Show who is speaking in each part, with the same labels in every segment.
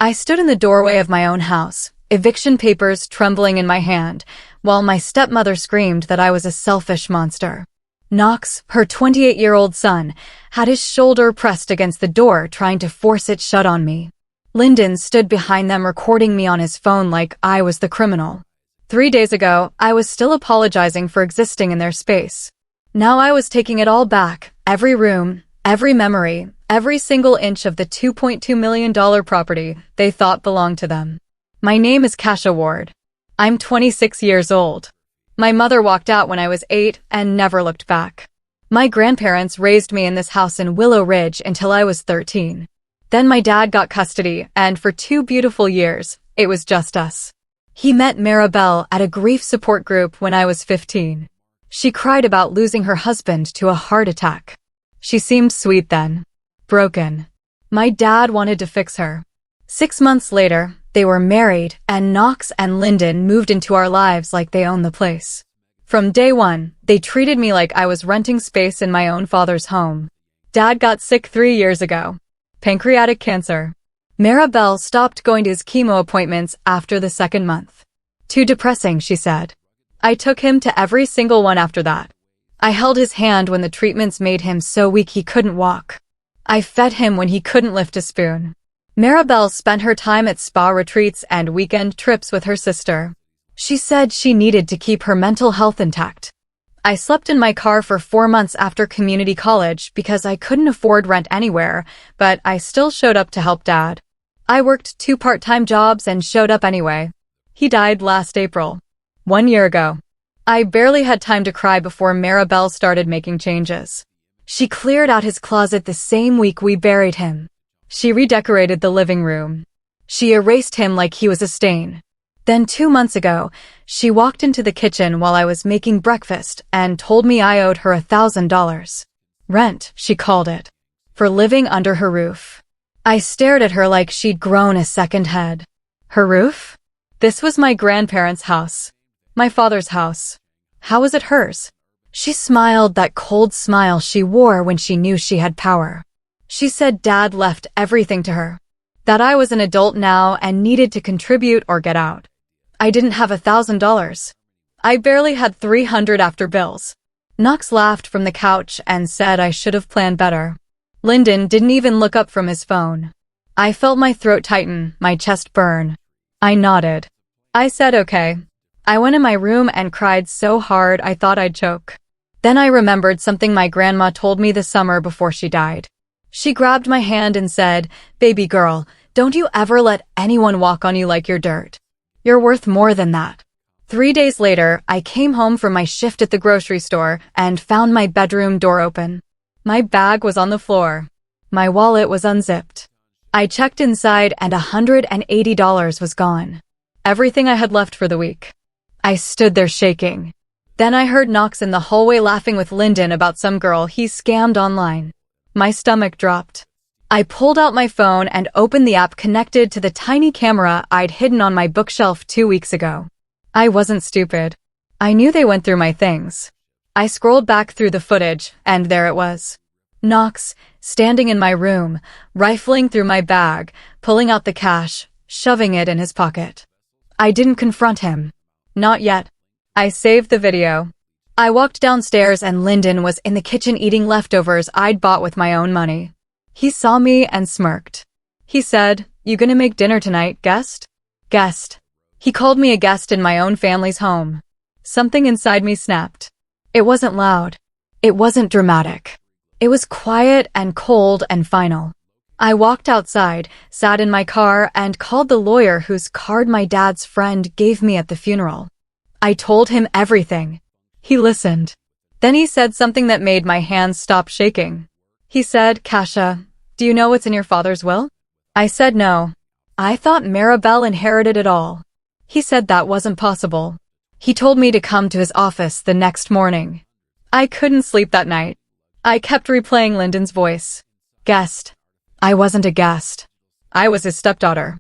Speaker 1: I stood in the doorway of my own house, eviction papers trembling in my hand, while my stepmother screamed that I was a selfish monster. Knox, her 28-year-old son, had his shoulder pressed against the door trying to force it shut on me. Lyndon stood behind them recording me on his phone like I was the criminal. 3 days ago, I was still apologizing for existing in their space. Now I was taking it all back, every room, every memory, every single inch of the $2.2 million property they thought belonged to them. My name is Kasha Ward. I'm 26 years old. My mother walked out when I was 8 and never looked back. My grandparents raised me in this house in Willow Ridge until I was 13. Then my dad got custody, and for 2 beautiful years, it was just us. He met Maribel at a grief support group when I was 15. She cried about losing her husband to a heart attack. She seemed sweet then. Broken. My dad wanted to fix her. 6 months later, they were married, and Knox and Lyndon moved into our lives like they owned the place. From day one, they treated me like I was renting space in my own father's home. Dad got sick 3 years ago. Pancreatic cancer. Maribel stopped going to his chemo appointments after the 2nd month. Too depressing, she said. I took him to every single one after that. I held his hand when the treatments made him so weak he couldn't walk. I fed him when he couldn't lift a spoon. Maribel spent her time at spa retreats and weekend trips with her sister. She said she needed to keep her mental health intact. I slept in my car for 4 months after community college because I couldn't afford rent anywhere, but I still showed up to help Dad. I worked 2 part-time jobs and showed up anyway. He died last April. 1 year ago. I barely had time to cry before Maribel started making changes. She cleared out his closet the same week we buried him. She redecorated the living room. She erased him like he was a stain. Then 2 months ago, she walked into the kitchen while I was making breakfast and told me I owed her $1,000. Rent, she called it. For living under her roof. I stared at her like she'd grown a second head. Her roof? This was my grandparents' house. My father's house. How was it hers? She smiled that cold smile she wore when she knew she had power. She said Dad left everything to her. That I was an adult now and needed to contribute or get out. I didn't have $1,000. I barely had $300 after bills. Knox laughed from the couch and said I should have planned better. Lyndon didn't even look up from his phone. I felt my throat tighten, my chest burn. I nodded. I said okay. I went in my room and cried so hard I thought I'd choke. Then I remembered something my grandma told me the summer before she died. She grabbed my hand and said, "Baby girl, don't you ever let anyone walk on you like you're dirt. You're worth more than that." 3 days later, I came home from my shift at the grocery store and found my bedroom door open. My bag was on the floor. My wallet was unzipped. I checked inside and $180 was gone. Everything I had left for the week. I stood there shaking. Then I heard Knox in the hallway laughing with Lyndon about some girl he scammed online. My stomach dropped. I pulled out my phone and opened the app connected to the tiny camera I'd hidden on my bookshelf 2 weeks ago. I wasn't stupid. I knew they went through my things. I scrolled back through the footage, and there it was. Knox, standing in my room, rifling through my bag, pulling out the cash, shoving it in his pocket. I didn't confront him. Not yet. I saved the video. I walked downstairs and Lyndon was in the kitchen eating leftovers I'd bought with my own money. He saw me and smirked. He said, "You gonna make dinner tonight, guest?" Guest. He called me a guest in my own family's home. Something inside me snapped. It wasn't loud. It wasn't dramatic. It was quiet and cold and final. I walked outside, sat in my car, and called the lawyer whose card my dad's friend gave me at the funeral. I told him everything. He listened. Then he said something that made my hands stop shaking. He said, "Kasha, do you know what's in your father's will?" I said no. I thought Maribel inherited it all. He said that wasn't possible. He told me to come to his office the next morning. I couldn't sleep that night. I kept replaying Lyndon's voice. Guest. I wasn't a guest. I was his stepdaughter.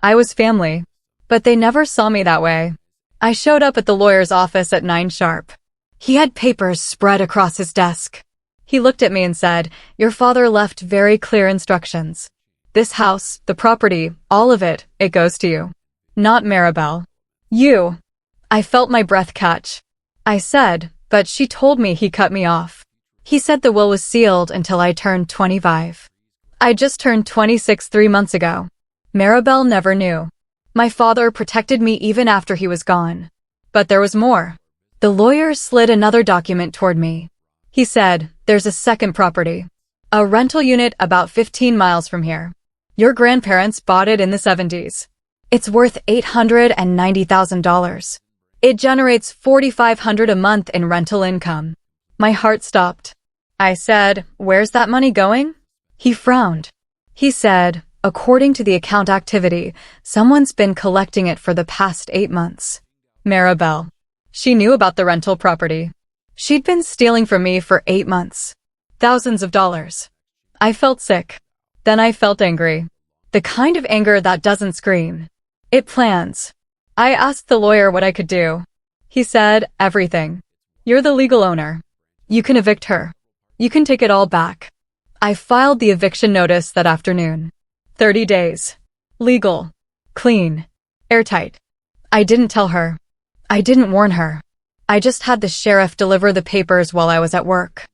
Speaker 1: I was family. But they never saw me that way. I showed up at the lawyer's office at 9 sharp. He had papers spread across his desk. He looked at me and said, "Your father left very clear instructions. This house, the property, all of it, it goes to you. Not Maribel. You. I felt my breath catch. I said, but she told me he cut me off. He said the will was sealed until I turned 25. I just turned 26 3 months ago. Maribel never knew. My father protected me even after he was gone. But there was more. The lawyer slid another document toward me. He said, there's a second property. A rental unit about 15 miles from here. Your grandparents bought it in the 70s. It's worth $890,000. It generates $4,500 a month in rental income. My heart stopped. I said, where's that money going? He frowned. He said, according to the account activity, someone's been collecting it for the past 8 months. Maribel. She knew about the rental property. She'd been stealing from me for 8 months. Thousands of dollars. I felt sick. Then I felt angry. The kind of anger that doesn't scream. It plans. I asked the lawyer what I could do. He said, everything. You're the legal owner. You can evict her. You can take it all back. I filed the eviction notice that afternoon. 30 days. Legal. Clean. Airtight. I didn't tell her. I didn't warn her. I just had the sheriff deliver the papers while I was at work.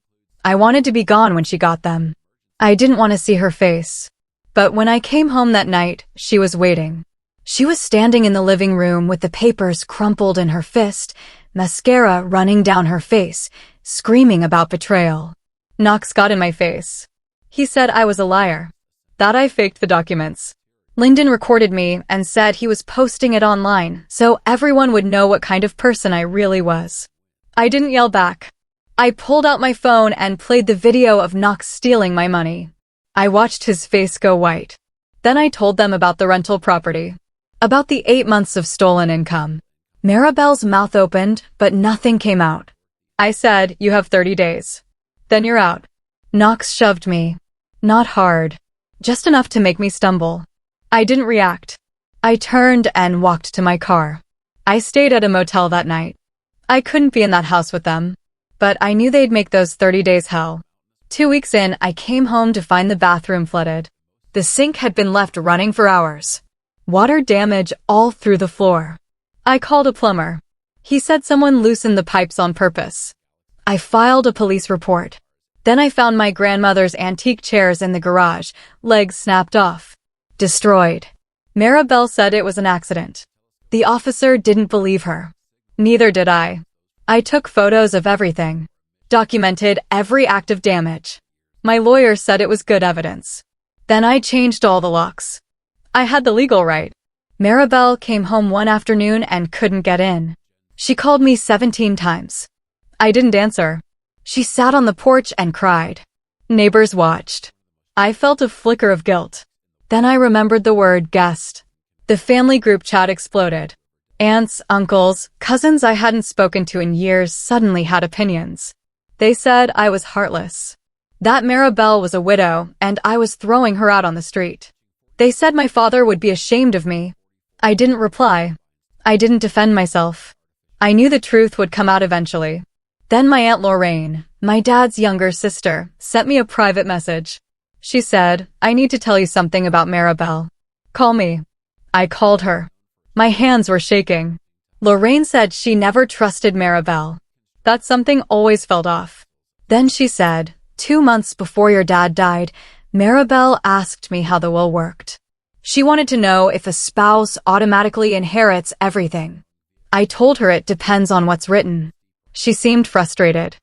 Speaker 1: I wanted to be gone when she got them. I didn't want to see her face. But when I came home that night, she was waiting. She was standing in the living room with the papers crumpled in her fist, mascara running down her face, screaming about betrayal. Knox got in my face. He said I was a liar. That I faked the documents. Lyndon recorded me and said he was posting it online so everyone would know what kind of person I really was. I didn't yell back. I pulled out my phone and played the video of Knox stealing my money. I watched his face go white. Then I told them about the rental property. About the 8 months of stolen income. Maribel's mouth opened, but nothing came out. I said, you have 30 days. Then you're out. Knox shoved me. Not hard. Just enough to make me stumble. I didn't react. I turned and walked to my car. I stayed at a motel that night. I couldn't be in that house with them. But I knew they'd make those 30 days hell. 2 weeks in, I came home to find the bathroom flooded. The sink had been left running for hours. Water damage all through the floor. I called a plumber. He said someone loosened the pipes on purpose. I filed a police report. Then I found my grandmother's antique chairs in the garage, legs snapped off. Destroyed. Maribel said it was an accident. The officer didn't believe her. Neither did I. I took photos of everything. Documented every act of damage. My lawyer said it was good evidence. Then I changed all the locks. I had the legal right. Maribel came home one afternoon and couldn't get in. She called me 17 times. I didn't answer. She sat on the porch and cried. Neighbors watched. I felt a flicker of guilt. Then I remembered the word guest. The family group chat exploded. Aunts, uncles, cousins I hadn't spoken to in years suddenly had opinions. They said I was heartless. That Maribel was a widow and I was throwing her out on the street. They said my father would be ashamed of me. I didn't reply. I didn't defend myself. I knew the truth would come out eventually. Then my Aunt Lorraine, my dad's younger sister, sent me a private message. She said, I need to tell you something about Maribel. Call me. I called her. My hands were shaking. Lorraine said she never trusted Maribel. That something always felt off. Then she said, 2 months before your dad died, Maribel asked me how the will worked. She wanted to know if a spouse automatically inherits everything. I told her it depends on what's written. She seemed frustrated.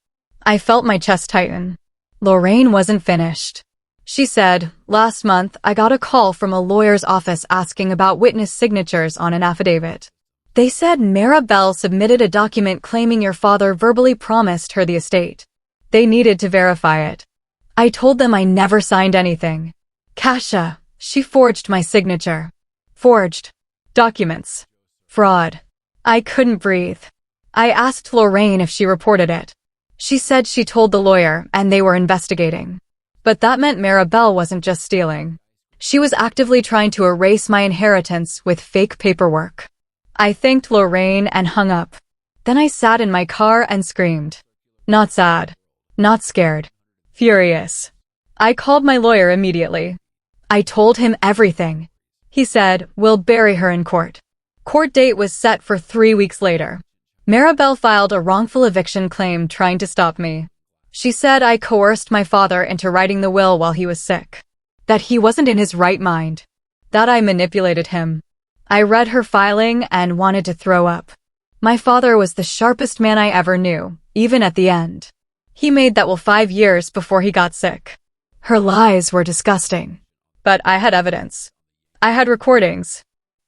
Speaker 1: I felt my chest tighten. Lorraine wasn't finished. She said, last month I got a call from a lawyer's office asking about witness signatures on an affidavit. They said Maribel submitted a document claiming your father verbally promised her the estate. They needed to verify it. I told them I never signed anything. Kasia, she forged my signature. Forged. Documents. Fraud. I couldn't breathe. I asked Lorraine if she reported it. She said she told the lawyer and they were investigating. But that meant Maribel wasn't just stealing. She was actively trying to erase my inheritance with fake paperwork. I thanked Lorraine and hung up. Then I sat in my car and screamed. Not sad. Not scared. Furious. I called my lawyer immediately. I told him everything. He said, "We'll bury her in court." Court date was set for 3 weeks later. Maribel filed a wrongful eviction claim trying to stop me. She said I coerced my father into writing the will while he was sick. That he wasn't in his right mind. That I manipulated him. I read her filing and wanted to throw up. My father was the sharpest man I ever knew, even at the end. He made that will 5 years before he got sick. Her lies were disgusting. But I had evidence. I had recordings.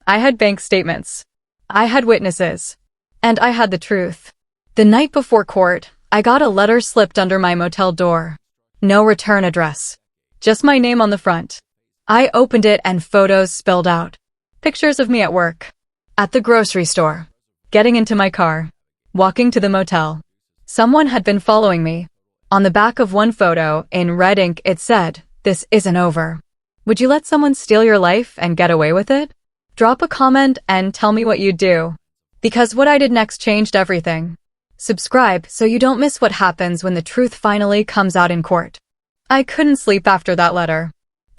Speaker 1: I had bank statements. I had witnesses. And I had the truth. The night before court, I got a letter slipped under my motel door. No return address. Just my name on the front. I opened it and photos spilled out. Pictures of me at work. At the grocery store. Getting into my car. Walking to the motel. Someone had been following me. On the back of one photo, in red ink, it said, "This isn't over. Would you let someone steal your life and get away with it? Drop a comment and tell me what you'd do. Because what I did next changed everything." Subscribe so you don't miss what happens when the truth finally comes out in court. I couldn't sleep after that letter.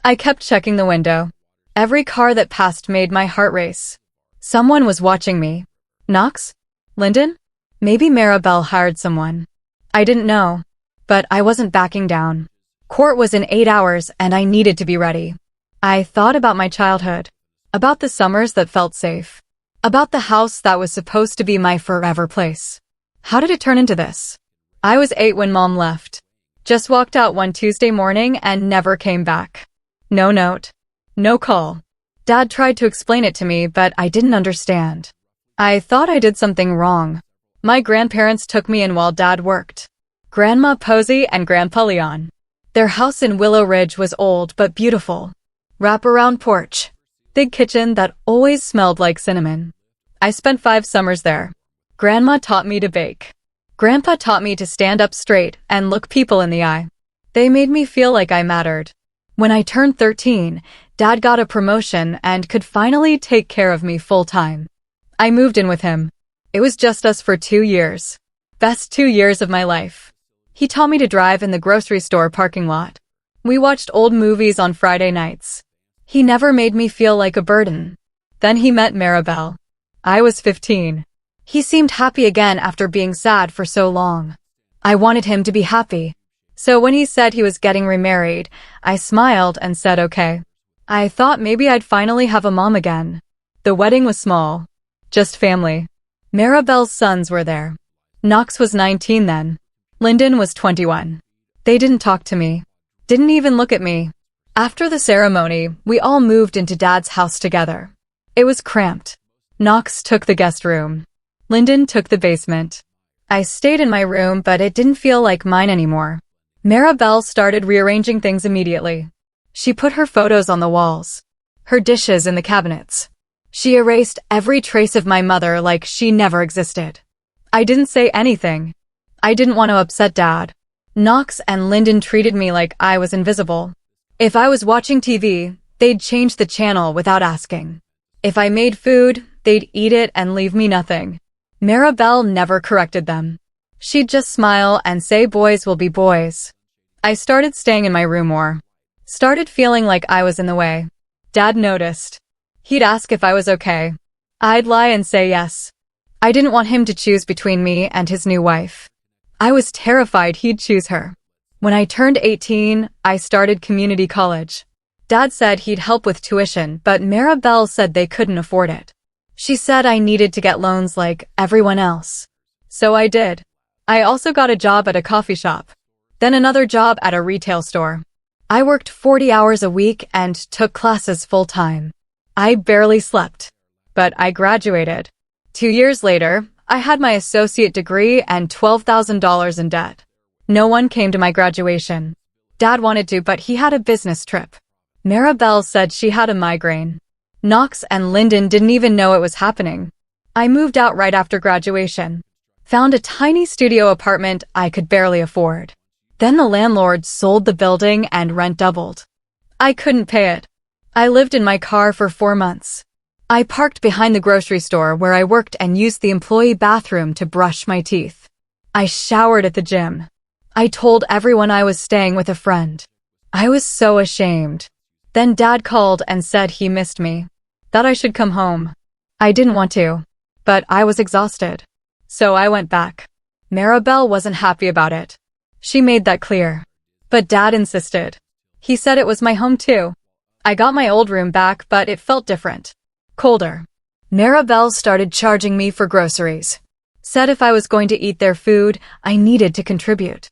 Speaker 1: I kept checking the window. Every car that passed made my heart race. Someone was watching me. Knox? Lyndon? Maybe Maribel hired someone. I didn't know. But I wasn't backing down. Court was in 8 hours and I needed to be ready. I thought about my childhood. About the summers that felt safe. About the house that was supposed to be my forever place. How did it turn into this? I was 8 when Mom left. Just walked out one Tuesday morning and never came back. No note. No call. Dad tried to explain it to me, but I didn't understand. I thought I did something wrong. My grandparents took me in while Dad worked. Grandma Posey and Grandpa Leon. Their house in Willow Ridge was old but beautiful. Wraparound porch. Big kitchen that always smelled like cinnamon. I spent 5 summers there. Grandma taught me to bake. Grandpa taught me to stand up straight and look people in the eye. They made me feel like I mattered. When I turned 13, Dad got a promotion and could finally take care of me full-time. I moved in with him. It was just us for 2 years. Best 2 years of my life. He taught me to drive in the grocery store parking lot. We watched old movies on Friday nights. He never made me feel like a burden. Then he met Maribel. I was 15. He seemed happy again after being sad for so long. I wanted him to be happy. So when he said he was getting remarried, I smiled and said okay. I thought maybe I'd finally have a mom again. The wedding was small. Just family. Maribel's sons were there. Knox was 19 then. Lyndon was 21. They didn't talk to me. Didn't even look at me. After the ceremony, we all moved into Dad's house together. It was cramped. Knox took the guest room. Lyndon took the basement. I stayed in my room, but it didn't feel like mine anymore. Maribel started rearranging things immediately. She put her photos on the walls. Her dishes in the cabinets. She erased every trace of my mother like she never existed. I didn't say anything. I didn't want to upset Dad. Knox and Lyndon treated me like I was invisible. If I was watching TV, they'd change the channel without asking. If I made food, they'd eat it and leave me nothing. Maribel never corrected them. She'd just smile and say boys will be boys. I started staying in my room more. Started feeling like I was in the way. Dad noticed. He'd ask if I was okay. I'd lie and say yes. I didn't want him to choose between me and his new wife. I was terrified he'd choose her. When I turned 18, I started community college. Dad said he'd help with tuition, but Maribel said they couldn't afford it. She said I needed to get loans like everyone else. So I did. I also got a job at a coffee shop. Then another job at a retail store. I worked 40 hours a week and took classes full-time. I barely slept. But I graduated. 2 years later, I had my associate degree and $12,000 in debt. No one came to my graduation. Dad wanted to, but he had a business trip. Maribel said she had a migraine. Knox and Lyndon didn't even know it was happening. I moved out right after graduation. Found a tiny studio apartment I could barely afford. Then the landlord sold the building and rent doubled. I couldn't pay it. I lived in my car for 4 months. I parked behind the grocery store where I worked and used the employee bathroom to brush my teeth. I showered at the gym. I told everyone I was staying with a friend. I was so ashamed. Then Dad called and said he missed me, that I should come home. I didn't want to, but I was exhausted. So I went back. Maribel wasn't happy about it. She made that clear. But Dad insisted. He said it was my home too. I got my old room back, but it felt different. Colder. Maribel started charging me for groceries. Said if I was going to eat their food, I needed to contribute.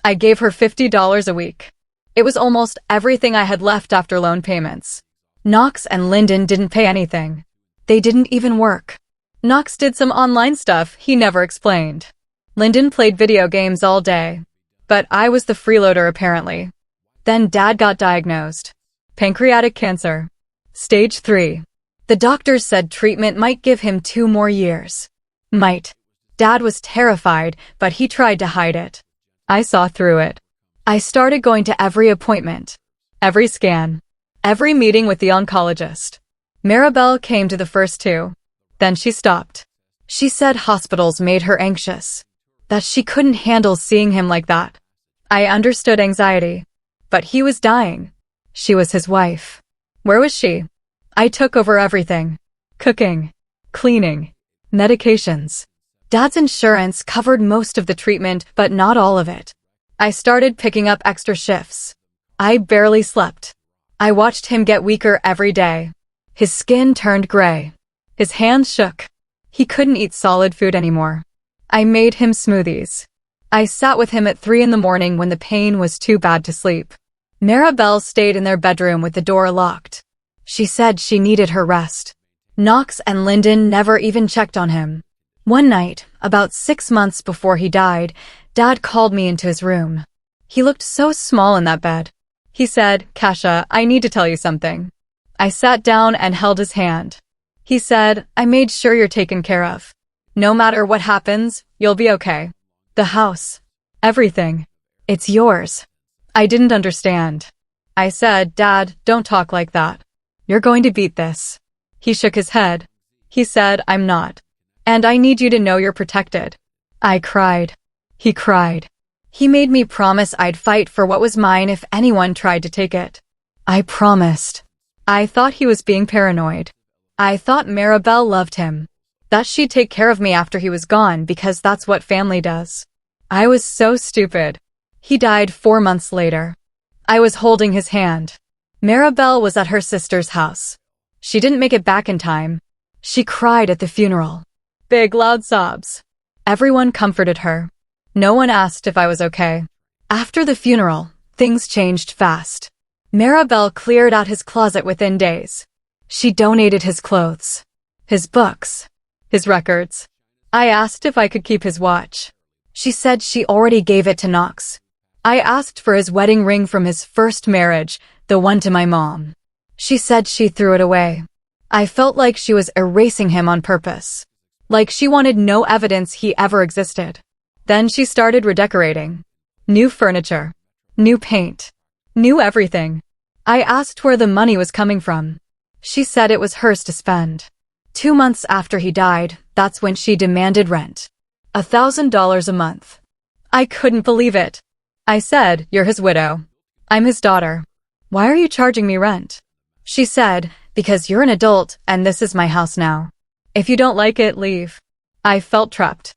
Speaker 1: I gave her $50 a week. It was almost everything I had left after loan payments. Knox and Lyndon didn't pay anything. They didn't even work. Knox did some online stuff he never explained. Lyndon played video games all day. But I was the freeloader apparently. Then Dad got diagnosed. Pancreatic cancer. Stage 3. The doctors said treatment might give him 2 more years. Might. Dad was terrified, but he tried to hide it. I saw through it. I started going to every appointment, every scan, every meeting with the oncologist. Maribel came to the first 2. Then she stopped. She said hospitals made her anxious, that she couldn't handle seeing him like that. I understood anxiety, but he was dying. She was his wife. Where was she? I took over everything. Cooking, cleaning, medications. Dad's insurance covered most of the treatment, but not all of it. I started picking up extra shifts. I barely slept. I watched him get weaker every day. His skin turned gray. His hands shook. He couldn't eat solid food anymore. I made him smoothies. I sat with him at 3 in the morning when the pain was too bad to sleep. Maribel stayed in their bedroom with the door locked. She said she needed her rest. Knox and Lyndon never even checked on him. One night, about 6 months before he died, Dad called me into his room. He looked so small in that bed. He said, "Kasia, I need to tell you something." I sat down and held his hand. He said, "I made sure you're taken care of. No matter what happens, you'll be okay. The house, everything, it's yours." I didn't understand. I said, "Dad, don't talk like that. You're going to beat this." He shook his head. He said, "I'm not. And I need you to know you're protected." I cried. He cried. He made me promise I'd fight for what was mine if anyone tried to take it. I promised. I thought he was being paranoid. I thought Maribel loved him, that she'd take care of me after he was gone because that's what family does. I was so stupid. He died 4 months later. I was holding his hand. Maribel was at her sister's house. She didn't make it back in time. She cried at the funeral. Big loud sobs. Everyone comforted her. No one asked if I was okay. After the funeral, things changed fast. Maribel cleared out his closet within days. She donated his clothes, his books, his records. I asked if I could keep his watch. She said she already gave it to Knox. I asked for his wedding ring from his first marriage, the one to my mom. She said she threw it away. I felt like she was erasing him on purpose. Like she wanted no evidence he ever existed. Then she started redecorating. New furniture. New paint. New everything. I asked where the money was coming from. She said it was hers to spend. 2 months after he died, that's when she demanded rent. $1,000 a month. I couldn't believe it. I said, "You're his widow. I'm his daughter. Why are you charging me rent?" She said, "Because you're an adult and this is my house now. If you don't like it, leave." I felt trapped.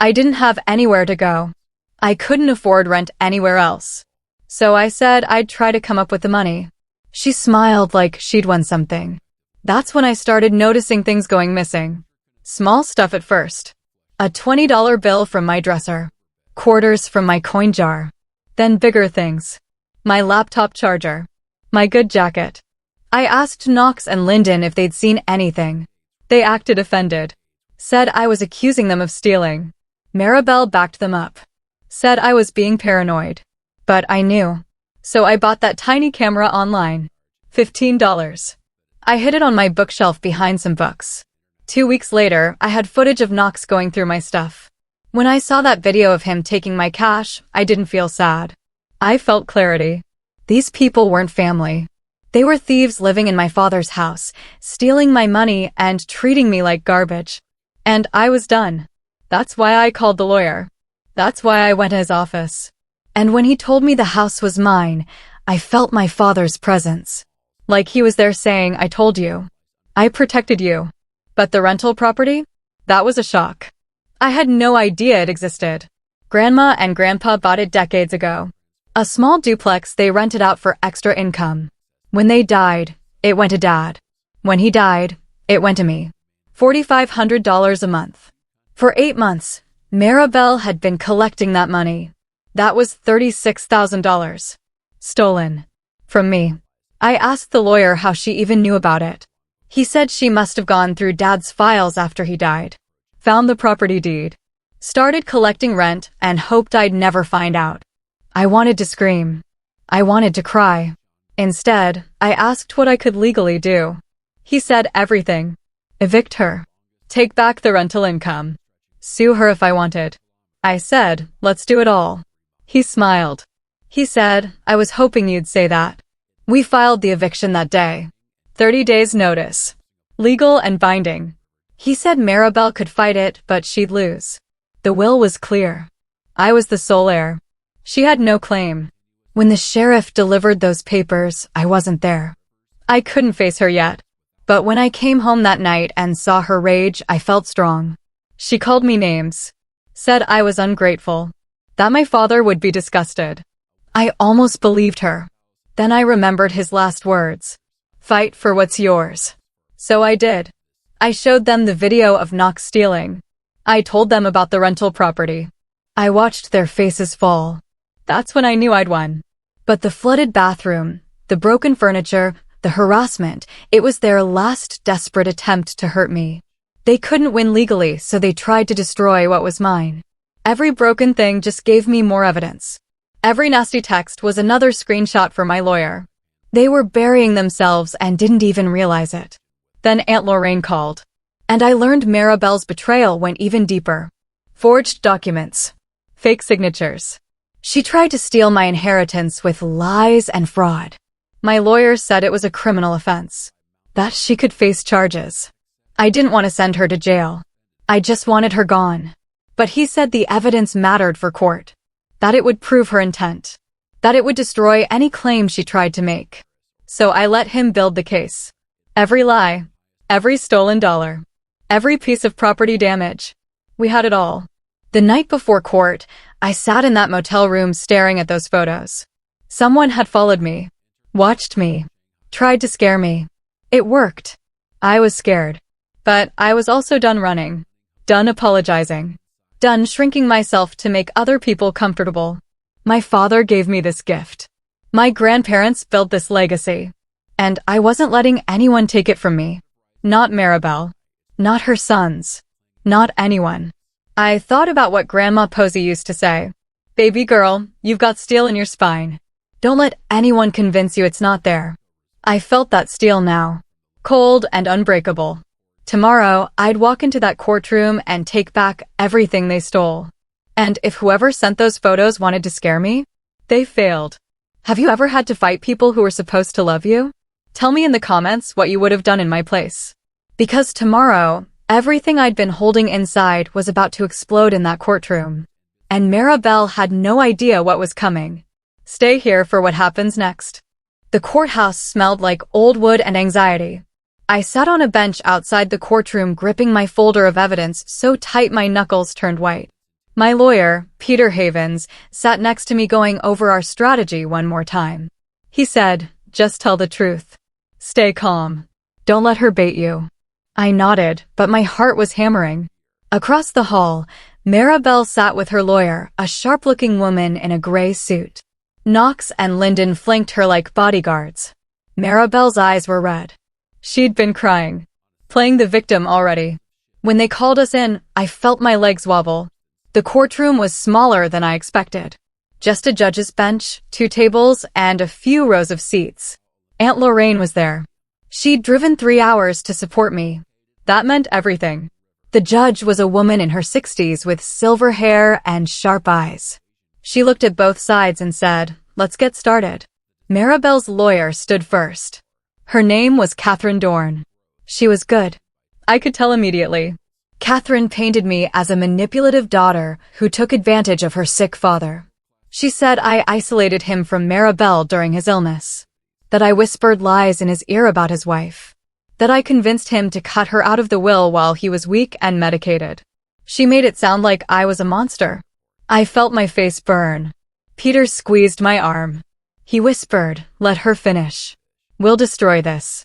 Speaker 1: I didn't have anywhere to go. I couldn't afford rent anywhere else. So I said I'd try to come up with the money. She smiled like she'd won something. That's when I started noticing things going missing. Small stuff at first. A $20 bill from my dresser. Quarters from my coin jar. Then bigger things. My laptop charger. My good jacket. I asked Knox and Lyndon if they'd seen anything. They acted offended. Said I was accusing them of stealing. Maribel backed them up. Said I was being paranoid. But I knew. So I bought that tiny camera online. $15. I hid it on my bookshelf behind some books. 2 weeks later, I had footage of Knox going through my stuff. When I saw that video of him taking my cash, I didn't feel sad. I felt clarity. These people weren't family. They were thieves living in my father's house, stealing my money and treating me like garbage. And I was done. That's why I called the lawyer. That's why I went to his office. And when he told me the house was mine, I felt my father's presence. Like he was there saying, I told you. I protected you. But the rental property? That was a shock. I had no idea it existed. Grandma and Grandpa bought it decades ago. A small duplex they rented out for extra income. When they died, it went to Dad. When he died, it went to me. $4,500 a month. For 8 months, Maribel had been collecting that money. That was $36,000. Stolen. From me. I asked the lawyer how she even knew about it. He said she must have gone through Dad's files after he died. Found the property deed. Started collecting rent and hoped I'd never find out. I wanted to scream. I wanted to cry. Instead, I asked what I could legally do. He said everything. Evict her. Take back the rental income. Sue her if I wanted. I said, let's do it all. He smiled. He said, I was hoping you'd say that. We filed the eviction that day. 30 days notice. Legal and binding. He said Maribel could fight it, but she'd lose. The will was clear. I was the sole heir. She had no claim. When the sheriff delivered those papers, I wasn't there. I couldn't face her yet. But when I came home that night and saw her rage, I felt strong. She called me names. Said I was ungrateful. That my father would be disgusted. I almost believed her. Then I remembered his last words. Fight for what's yours. So I did. I showed them the video of Knox stealing. I told them about the rental property. I watched their faces fall. That's when I knew I'd won. But the flooded bathroom, the broken furniture, the harassment, it was their last desperate attempt to hurt me. They couldn't win legally, so they tried to destroy what was mine. Every broken thing just gave me more evidence. Every nasty text was another screenshot for my lawyer. They were burying themselves and didn't even realize it. Then Aunt Lorraine called. And I learned Maribel's betrayal went even deeper. Forged documents. Fake signatures. She tried to steal my inheritance with lies and fraud. My lawyer said it was a criminal offense. That she could face charges. I didn't want to send her to jail. I just wanted her gone. But he said the evidence mattered for court. That it would prove her intent. That it would destroy any claim she tried to make. So I let him build the case. Every lie. Every stolen dollar. Every piece of property damage. We had it all. The night before court, I sat in that motel room staring at those photos. Someone had followed me. Watched me. Tried to scare me. It worked. I was scared. But I was also done running. Done apologizing. Done shrinking myself to make other people comfortable. My father gave me this gift. My grandparents built this legacy. And I wasn't letting anyone take it from me. Not Maribel. Not her sons. Not anyone. I thought about what Grandma Posey used to say. Baby girl, you've got steel in your spine. Don't let anyone convince you it's not there. I felt that steel now. Cold and unbreakable. Tomorrow, I'd walk into that courtroom and take back everything they stole. And if whoever sent those photos wanted to scare me, they failed. Have you ever had to fight people who were supposed to love you? Tell me in the comments what you would have done in my place. Because tomorrow, everything I'd been holding inside was about to explode in that courtroom. And Maribel had no idea what was coming. Stay here for what happens next. The courthouse smelled like old wood and anxiety. I sat on a bench outside the courtroom gripping my folder of evidence so tight my knuckles turned white. My lawyer, Peter Havens, sat next to me going over our strategy one more time. He said, just tell the truth. Stay calm. Don't let her bait you. I nodded, but my heart was hammering. Across the hall, Maribel sat with her lawyer, a sharp-looking woman in a gray suit. Knox and Lyndon flanked her like bodyguards. Maribel's eyes were red. She'd been crying. Playing the victim already. When they called us in, I felt my legs wobble. The courtroom was smaller than I expected. Just a judge's bench, 2 tables, and a few rows of seats. Aunt Lorraine was there. She'd driven 3 hours to support me. That meant everything. The judge was a woman in her 60s with silver hair and sharp eyes. She looked at both sides and said, let's get started. Maribel's lawyer stood first. Her name was Catherine Dorn. She was good. I could tell immediately. Catherine painted me as a manipulative daughter who took advantage of her sick father. She said I isolated him from Maribel during his illness. that I whispered lies in his ear about his wife, that I convinced him to cut her out of the will while he was weak and medicated. She made it sound like I was a monster. I felt my face burn. Peter squeezed my arm. He whispered, "Let her finish. We'll destroy this."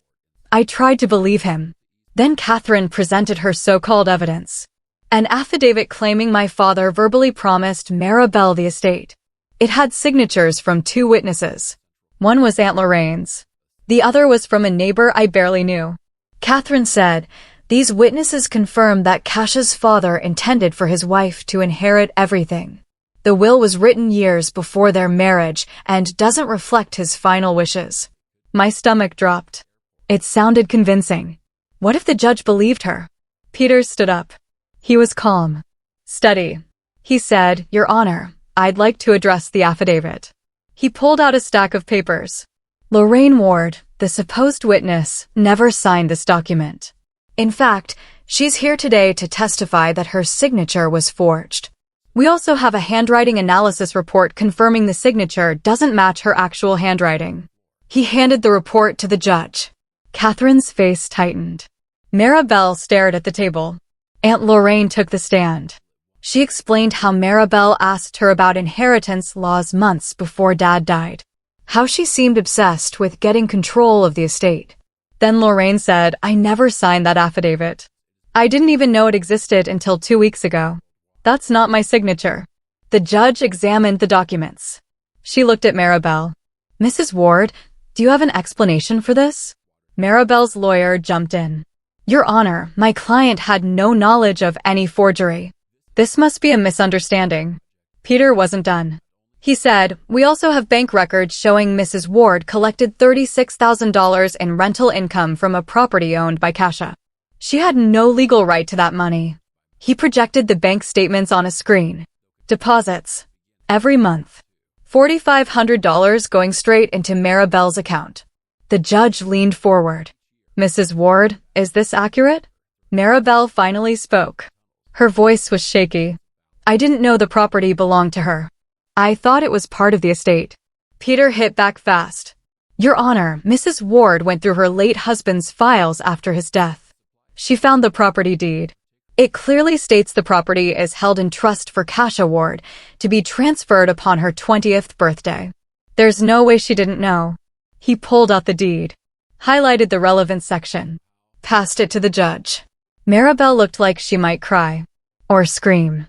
Speaker 1: I tried to believe him. Then Catherine presented her so-called evidence. An affidavit claiming my father verbally promised Maribel the estate. It had signatures from 2 witnesses. One was Aunt Lorraine's. The other was from a neighbor I barely knew. Catherine said, "These witnesses confirm that Kasha's father intended for his wife to inherit everything. The will was written years before their marriage and doesn't reflect his final wishes." My stomach dropped. It sounded convincing. What if the judge believed her? Peter stood up. He was calm. "Steady." He said, "Your Honor, I'd like to address the affidavit." He pulled out a stack of papers. Lorraine Ward, the supposed witness, never signed this document. In fact, she's here today to testify that her signature was forged. We also have a handwriting analysis report confirming the signature doesn't match her actual handwriting. He handed the report to the judge. Catherine's face tightened. Maribel stared at the table. Aunt Lorraine took the stand. She explained how Maribel asked her about inheritance laws months before Dad died. How she seemed obsessed with getting control of the estate. Then Lorraine said, "I never signed that affidavit. I didn't even know it existed until 2 weeks ago. That's not my signature." The judge examined the documents. She looked at Maribel. "Mrs. Ward, do you have an explanation for this?" Maribel's lawyer jumped in. "Your Honor, my client had no knowledge of any forgery. This must be a misunderstanding." Peter wasn't done. He said, "We also have bank records showing Mrs. Ward collected $36,000 in rental income from a property owned by Kasha. She had no legal right to that money." He projected the bank statements on a screen. Deposits. Every month. $4,500 going straight into Maribel's account. The judge leaned forward. "Mrs. Ward, is this accurate?" Maribel finally spoke. Her voice was shaky. "I didn't know the property belonged to her. I thought it was part of the estate." Peter hit back fast. "Your Honor, Mrs. Ward went through her late husband's files after his death. She found the property deed. It clearly states the property is held in trust for Kasha Ward to be transferred upon her 20th birthday. There's no way she didn't know." He pulled out the deed, highlighted the relevant section, passed it to the judge. Maribel looked like she might cry or scream.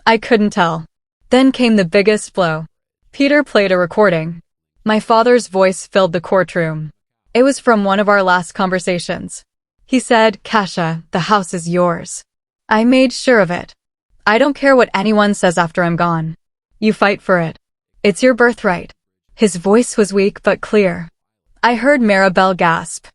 Speaker 1: I couldn't tell. Then came the biggest blow. Peter played a recording. My father's voice filled the courtroom. It was from one of our last conversations. He said, "Kasha, the house is yours. I made sure of it. I don't care what anyone says after I'm gone. You fight for it. It's your birthright." His voice was weak but clear. I heard Maribel gasp.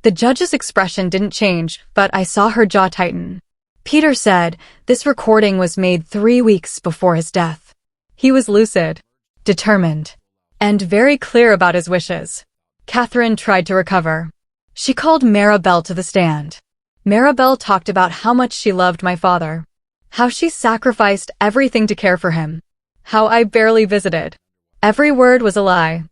Speaker 1: The judge's expression didn't change, but I saw her jaw tighten. Peter said, "This recording was made 3 weeks before his death." He was lucid, determined, and very clear about his wishes. Catherine tried to recover. She called Maribel to the stand. Maribel talked about how much she loved my father, how she sacrificed everything to care for him, how I barely visited. Every word was a lie.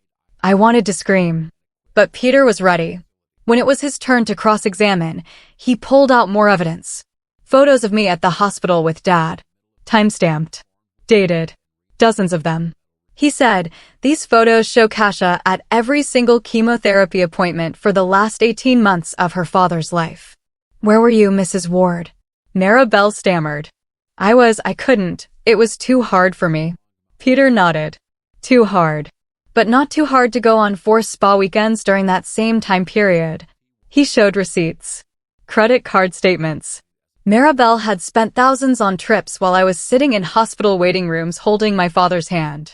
Speaker 1: I wanted to scream. But Peter was ready. When it was his turn to cross-examine, he pulled out more evidence. Photos of me at the hospital with Dad. Time-stamped. Dated. Dozens of them. He said, "These photos show Kasha at every single chemotherapy appointment for the last 18 months of her father's life." "Where were you, Mrs. Ward?" Maribel stammered. I couldn't. It was too hard for me." Peter nodded. "Too hard. But not too hard to go on 4 spa weekends during that same time period." He showed receipts. Credit card statements. Maribel had spent thousands on trips while I was sitting in hospital waiting rooms holding my father's hand.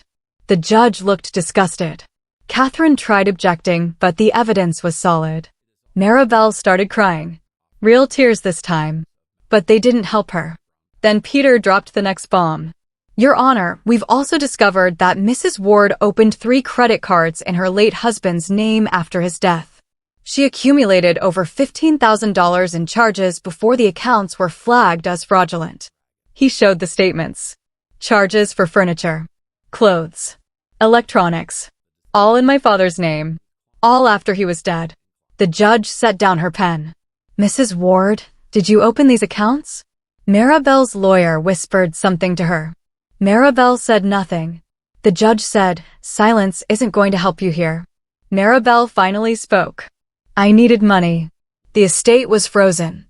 Speaker 1: The judge looked disgusted. Catherine tried objecting, but the evidence was solid. Maribel started crying. Real tears this time. But they didn't help her. Then Peter dropped the next bomb. "Your Honor, we've also discovered that Mrs. Ward opened 3 credit cards in her late husband's name after his death. She accumulated over $15,000 in charges before the accounts were flagged as fraudulent." He showed the statements. Charges for furniture, clothes, electronics, all in my father's name. all after he was dead. The judge set down her pen. Mrs. Ward, did you open these accounts? Maribel's lawyer whispered something to her. Maribel said nothing. The judge said, silence isn't going to help you here. Maribel finally spoke. I needed money. The estate was frozen.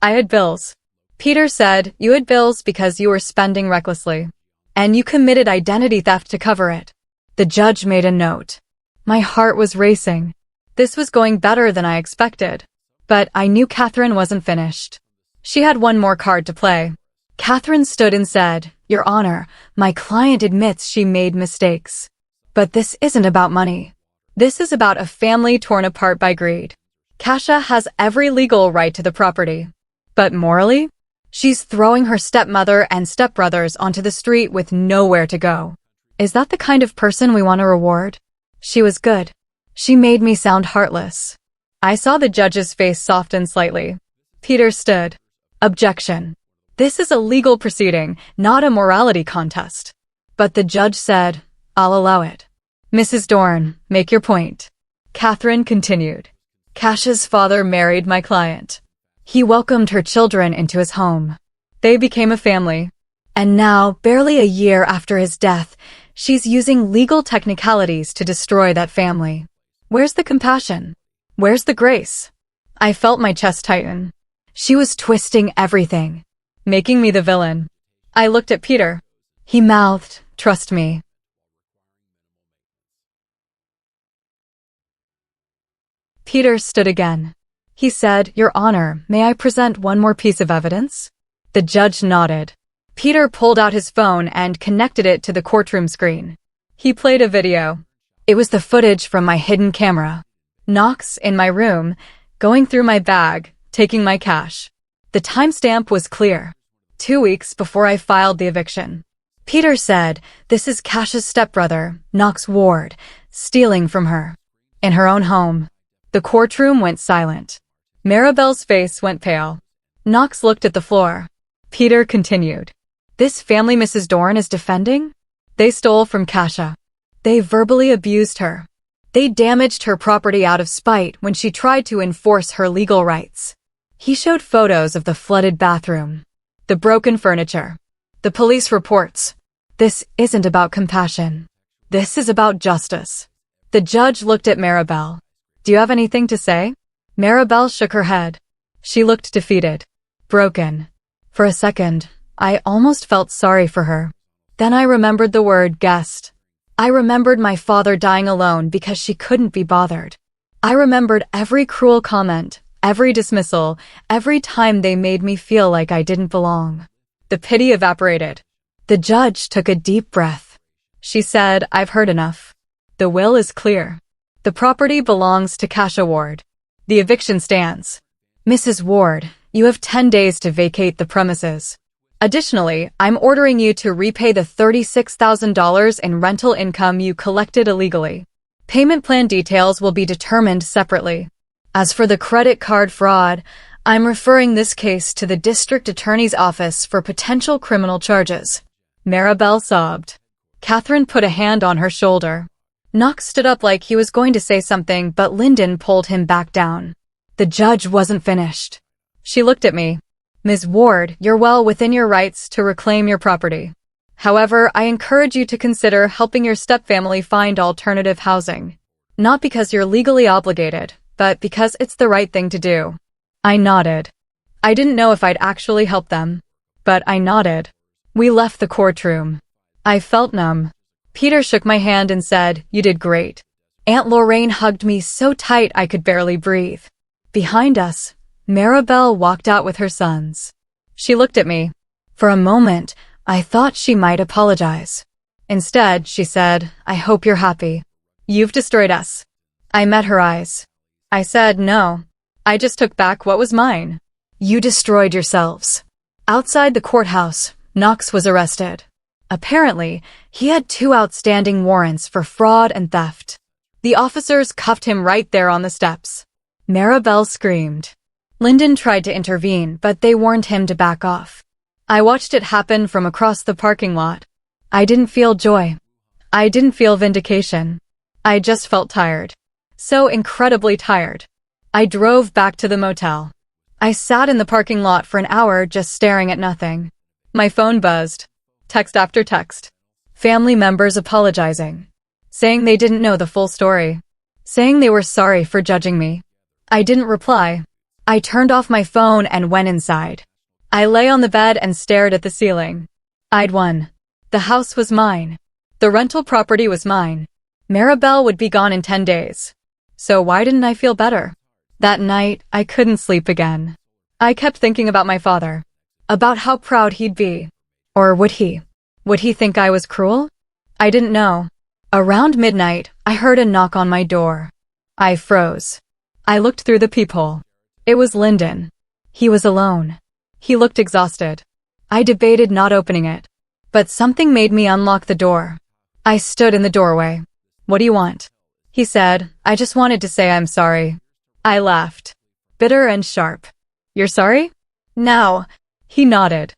Speaker 1: I had bills. Peter said, you had bills because you were spending recklessly. And you committed identity theft to cover it. The judge made a note. My heart was racing. This was going better than I expected. But I knew Catherine wasn't finished. She had one more card to play. Catherine stood and said, Your Honor, my client admits she made mistakes. But this isn't about money. This is about a family torn apart by greed. Kasia has every legal right to the property. But morally? She's throwing her stepmother and stepbrothers onto the street with nowhere to go. Is that the kind of person we want to reward? She was good. She made me sound heartless. I saw the judge's face soften slightly. Peter stood. Objection. This is a legal proceeding, not a morality contest. But the judge said, I'll allow it. Mrs. Dorn, make your point. Catherine continued. Kasia's father married my client. He welcomed her children into his home. They became a family. And now, barely a year after his death, she's using legal technicalities to destroy that family. Where's the compassion? Where's the grace? I felt my chest tighten. She was twisting everything, making me the villain. I looked at Peter. He mouthed, trust me. Peter stood again. He said, Your Honor, may I present one more piece of evidence? The judge nodded. Peter pulled out his phone and connected it to the courtroom screen. He played a video. It was the footage from my hidden camera. Knox in my room, going through my bag, taking my cash. The timestamp was clear. 2 weeks before I filed the eviction. Peter said, This is Kasia's stepbrother, Knox Ward, stealing from her. In her own home. The courtroom went silent. Maribel's face went pale. Knox looked at the floor. Peter continued. This family Mrs. Dorn is defending? They stole from Kasia. They verbally abused her. They damaged her property out of spite when she tried to enforce her legal rights. He showed photos of the flooded bathroom, the broken furniture, the police reports. This isn't about compassion. This is about justice. The judge looked at Maribel. Do you have anything to say? Maribel shook her head. She looked defeated, broken. For a second, I almost felt sorry for her. Then I remembered the word guest. I remembered my father dying alone because she couldn't be bothered. I remembered every cruel comment, every dismissal, every time they made me feel like I didn't belong. The pity evaporated. The judge took a deep breath. She said, I've heard enough. The will is clear. The property belongs to Kasia Ward. The eviction stands. Mrs. Ward, you have 10 days to vacate the premises. Additionally, I'm ordering you to repay the $36,000 in rental income you collected illegally. Payment plan details will be determined separately. As for the credit card fraud, I'm referring this case to the district attorney's office for potential criminal charges. Maribel sobbed. Catherine put a hand on her shoulder. Knox stood up like he was going to say something, but Lyndon pulled him back down. The judge wasn't finished. She looked at me. Ms. Ward, you're well within your rights to reclaim your property. However, I encourage you to consider helping your stepfamily find alternative housing. Not because you're legally obligated, but because it's the right thing to do. I nodded. I didn't know if I'd actually help them, but I nodded. We left the courtroom. I felt numb. Peter shook my hand and said, You did great. Aunt Lorraine hugged me so tight I could barely breathe. Behind us, Maribel walked out with her sons. She looked at me. For a moment, I thought she might apologize. Instead, she said, I hope you're happy. You've destroyed us. I met her eyes. I said, No. I just took back what was mine. You destroyed yourselves. Outside the courthouse, Knox was arrested. Apparently, he had 2 outstanding warrants for fraud and theft. The officers cuffed him right there on the steps. Maribel screamed. Lyndon tried to intervene, but they warned him to back off. I watched it happen from across the parking lot. I didn't feel joy. I didn't feel vindication. I just felt tired. So incredibly tired. I drove back to the motel. I sat in the parking lot for an hour just staring at nothing. My phone buzzed. Text after text. Family members apologizing. Saying they didn't know the full story. Saying they were sorry for judging me. I didn't reply. I turned off my phone and went inside. I lay on the bed and stared at the ceiling. I'd won. The house was mine. The rental property was mine. Maribel would be gone in 10 days. So why didn't I feel better? That night, I couldn't sleep again. I kept thinking about my father. About how proud he'd be. Or would he? Would he think I was cruel? I didn't know. Around midnight, I heard a knock on my door. I froze. I looked through the peephole. It was Lyndon. He was alone. He looked exhausted. I debated not opening it. But something made me unlock the door. I stood in the doorway. What do you want? He said, I just wanted to say I'm sorry. I laughed. Bitter and sharp. You're sorry? Now. He nodded.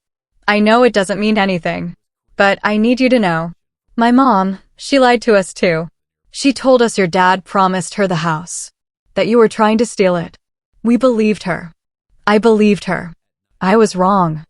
Speaker 1: I know it doesn't mean anything. But I need you to know. My mom, she lied to us too. She told us your dad promised her the house. That you were trying to steal it. We believed her. I believed her. I was wrong.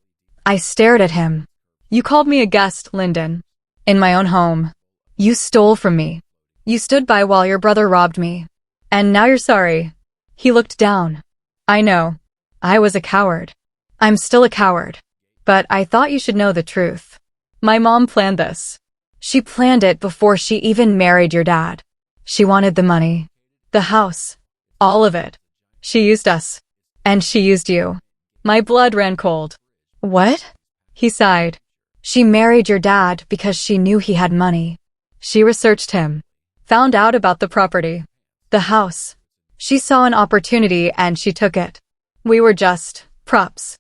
Speaker 1: I stared at him. You called me a guest, Lyndon. In my own home. You stole from me. You stood by while your brother robbed me. And now you're sorry. He looked down. I know. I was a coward. I'm still a coward. But I thought you should know the truth. My mom planned this. She planned it before she even married your dad. She wanted the money. The house. All of it. She used us. And she used you. My blood ran cold. What? He sighed. She married your dad because she knew he had money. She researched him. Found out about the property. The house. She saw an opportunity and she took it. We were just props.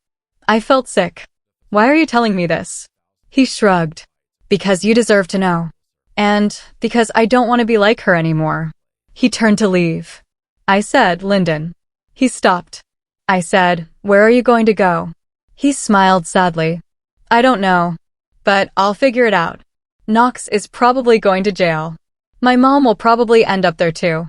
Speaker 1: I felt sick. Why are you telling me this? He shrugged. Because you deserve to know. And because I don't want to be like her anymore. He turned to leave. I said, Lyndon. He stopped. I said, where are you going to go? He smiled sadly. I don't know. But I'll figure it out. Knox is probably going to jail. My mom will probably end up there too.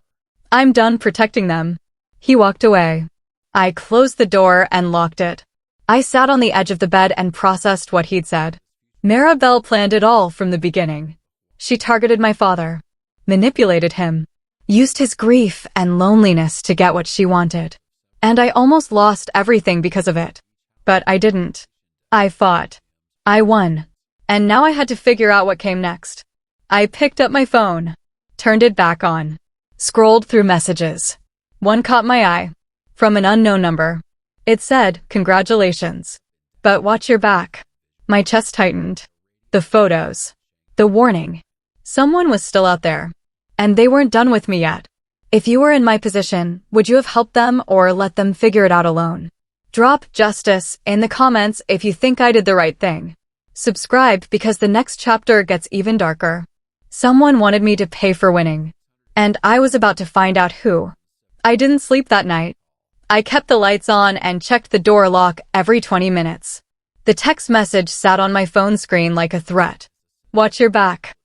Speaker 1: I'm done protecting them. He walked away. I closed the door and locked it. I sat on the edge of the bed and processed what he'd said. Maribel planned it all from the beginning. She targeted my father, manipulated him, used his grief and loneliness to get what she wanted. And I almost lost everything because of it. But I didn't. I fought. I won. And now I had to figure out what came next. I picked up my phone, turned it back on, scrolled through messages. One caught my eye. From an unknown number. It said, congratulations. But watch your back. My chest tightened. The photos. The warning. Someone was still out there. And they weren't done with me yet. If you were in my position, would you have helped them or let them figure it out alone? Drop justice in the comments if you think I did the right thing. Subscribe because the next chapter gets even darker. Someone wanted me to pay for winning. And I was about to find out who. I didn't sleep that night. I kept the lights on and checked the door lock every 20 minutes. The text message sat on my phone screen like a threat. Watch your back.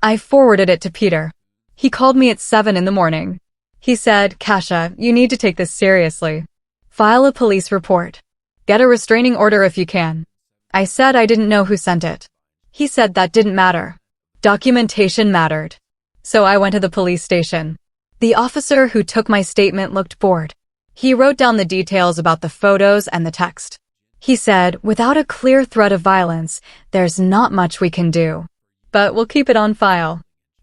Speaker 1: I forwarded it to Peter. He called me at 7 in the morning. He said, Kasia, you need to take this seriously. File a police report. Get a restraining order if you can. I said I didn't know who sent it. He said that didn't matter. Documentation mattered. So I went to the police station. The officer who took my statement looked bored. He wrote down the details about the photos and the text. He said, without a clear threat of violence, there's not much we can do. But we'll keep it on file.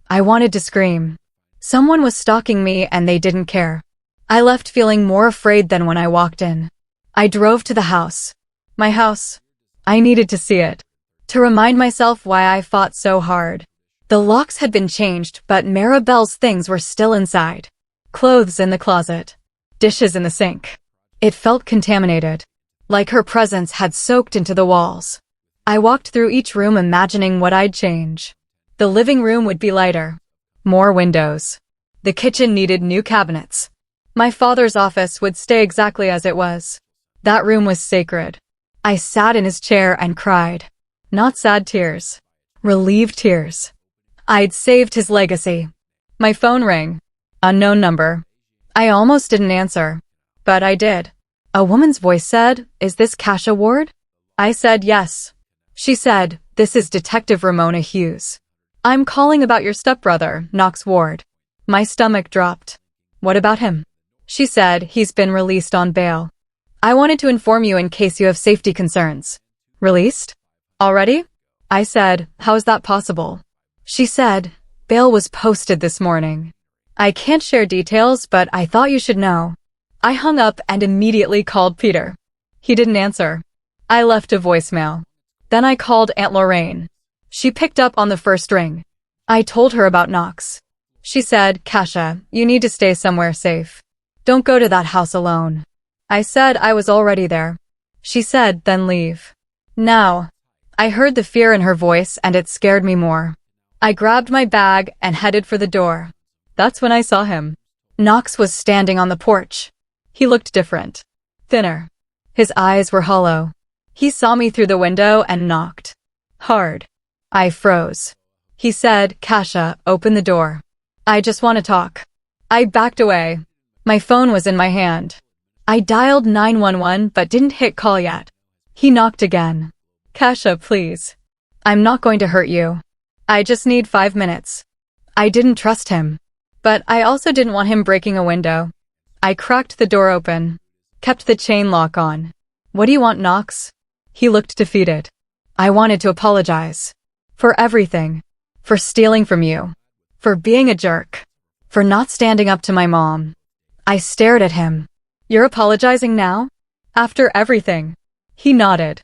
Speaker 1: I wanted to scream. Someone was stalking me and they didn't care. I left feeling more afraid than when I walked in. I drove to the house. My house. I needed to see it. To remind myself why I fought so hard. The locks had been changed, but Maribel's things were still inside. Clothes in the closet. Dishes in the sink. It felt contaminated. Like her presence had soaked into the walls. I walked through each room imagining what I'd change. The living room would be lighter. More windows. The kitchen needed new cabinets. My father's office would stay exactly as it was. That room was sacred. I sat in his chair and cried. Not sad tears. Relieved tears. I'd saved his legacy. My phone rang. Unknown number. I almost didn't answer. But I did. A woman's voice said, "Is this Kasha Ward?" I said yes. She said, "This is Detective Ramona Hughes. I'm calling about your stepbrother, Knox Ward." My stomach dropped. "What about him?" She said, "He's been released on bail. I wanted to inform you in case you have safety concerns." "Released? Already?" I said, "How is that possible?" She said, "Bail was posted this morning. I can't share details, but I thought you should know." I hung up and immediately called Peter. He didn't answer. I left a voicemail. Then I called Aunt Lorraine. She picked up on the first ring. I told her about Knox. She said, "Kasha, you need to stay somewhere safe. Don't go to that house alone." I said I was already there. She said, "Then leave." Now. I heard the fear in her voice and it scared me more. I grabbed my bag and headed for the door. That's when I saw him. Knox was standing on the porch. He looked different. Thinner. His eyes were hollow. He saw me through the window and knocked. Hard. I froze. He said, "Kasha, open the door. I just want to talk." I backed away. My phone was in my hand. I dialed 911 but didn't hit call yet. He knocked again. "Kasha, please. I'm not going to hurt you. I just need 5 minutes." I didn't trust him. But I also didn't want him breaking a window. I cracked the door open. Kept the chain lock on. "What do you want, Knox?" He looked defeated. I wanted to apologize. For everything. For stealing from you. For being a jerk. For not standing up to my mom. I stared at him. "You're apologizing now? After everything?" He nodded.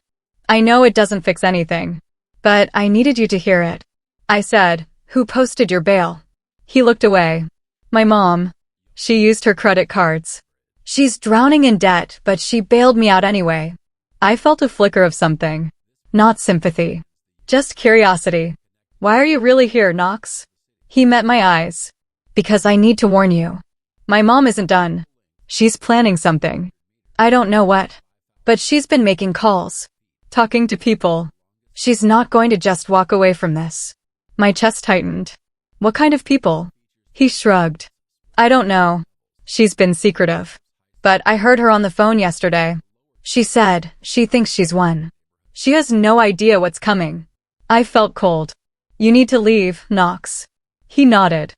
Speaker 1: "I know it doesn't fix anything. But I needed you to hear it." I said, "Who posted your bail?" He looked away. "My mom. She used her credit cards. She's drowning in debt, but she bailed me out anyway." I felt a flicker of something. Not sympathy. Just curiosity. "Why are you really here, Knox?" He met my eyes. "Because I need to warn you. My mom isn't done. She's planning something. I don't know what. But she's been making calls. Talking to people. She's not going to just walk away from this." My chest tightened. "What kind of people?" He shrugged. "I don't know. She's been secretive. But I heard her on the phone yesterday. She said she thinks she's won. She has no idea what's coming." I felt cold. "You need to leave, Knox." He nodded.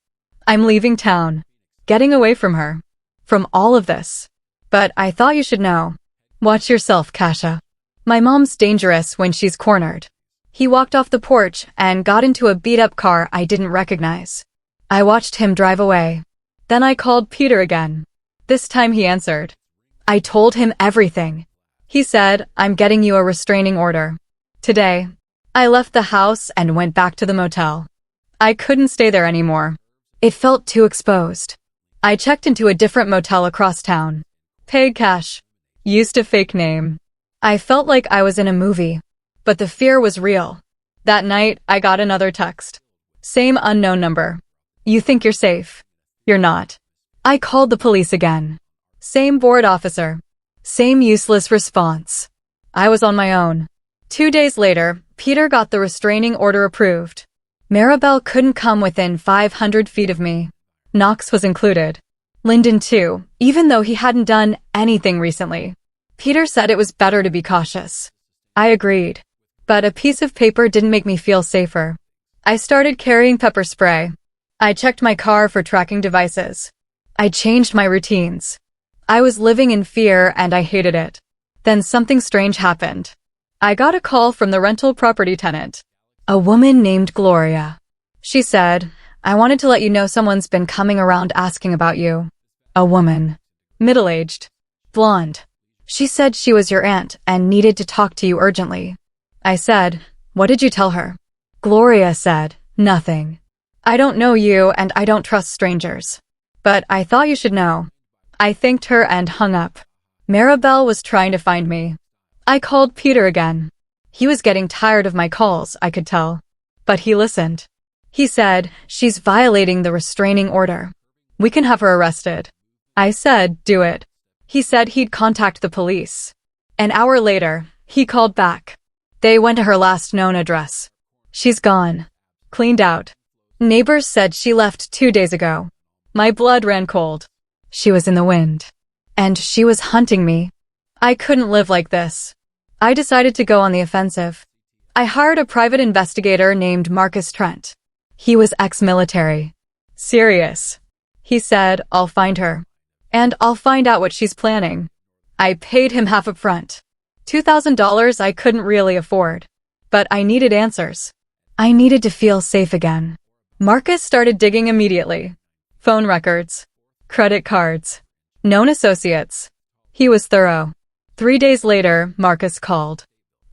Speaker 1: "I'm leaving town. Getting away from her. From all of this. But I thought you should know. Watch yourself, Kasha. My mom's dangerous when she's cornered." He walked off the porch and got into a beat-up car I didn't recognize. I watched him drive away. Then I called Peter again. This time he answered. I told him everything. He said, "I'm getting you a restraining order. Today." I left the house and went back to the motel. I couldn't stay there anymore. It felt too exposed. I checked into a different motel across town. Paid cash. Used a fake name. I felt like I was in a movie. But the fear was real. That night, I got another text. Same unknown number. "You think you're safe. You're not." I called the police again. Same board officer. Same useless response. I was on my own. 2 days later, Peter got the restraining order approved. Maribel couldn't come within 500 feet of me. Knox was included. Lyndon too, even though he hadn't done anything recently. Peter said it was better to be cautious. I agreed. But a piece of paper didn't make me feel safer. I started carrying pepper spray. I checked my car for tracking devices. I changed my routines. I was living in fear and I hated it. Then something strange happened. I got a call from the rental property tenant. A woman named Gloria. She said, "I wanted to let you know someone's been coming around asking about you." A woman. Middle-aged. Blonde. She said she was your aunt and needed to talk to you urgently. I said, "What did you tell her?" Gloria said, "Nothing. I don't know you and I don't trust strangers. But I thought you should know." I thanked her and hung up. Maribel was trying to find me. I called Peter again. He was getting tired of my calls, I could tell. But he listened. He said, "She's violating the restraining order. We can have her arrested." I said, "Do it." He said he'd contact the police. An hour later, he called back. They went to her last known address. She's gone. Cleaned out. Neighbors said she left 2 days ago. My blood ran cold. She was in the wind. And she was hunting me. I couldn't live like this. I decided to go on the offensive. I hired a private investigator named Marcus Trent. He was ex-military. Serious. He said, I'll find her. And I'll find out what she's planning. I paid him half up front. $2,000 I couldn't really afford. But I needed answers. I needed to feel safe again. Marcus started digging immediately. Phone records. Credit cards. Known associates. He was thorough. 3 days later, Marcus called.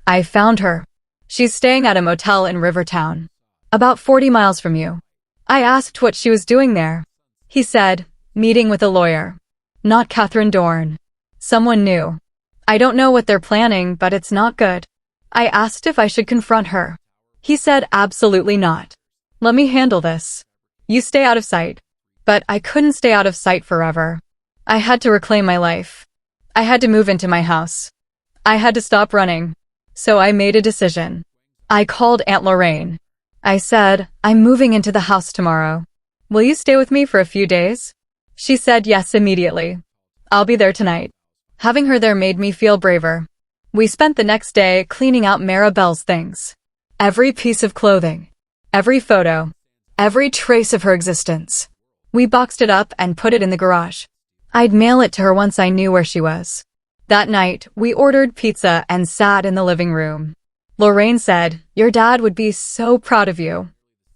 Speaker 1: I found her. She's staying at a motel in Rivertown. About 40 miles from you. I asked what she was doing there. He said, meeting with a lawyer. Not Catherine Dorn. Someone new. I don't know what they're planning, but it's not good. I asked if I should confront her. He said absolutely not. Let me handle this. You stay out of sight. But I couldn't stay out of sight forever. I had to reclaim my life. I had to move into my house. I had to stop running. So I made a decision. I called Aunt Lorraine. I said, I'm moving into the house tomorrow. Will you stay with me for a few days? She said yes immediately. I'll be there tonight. Having her there made me feel braver. We spent the next day cleaning out Maribel's things. Every piece of clothing. Every photo. Every trace of her existence. We boxed it up and put it in the garage. I'd mail it to her once I knew where she was. That night, we ordered pizza and sat in the living room. Lorraine said, your dad would be so proud of you.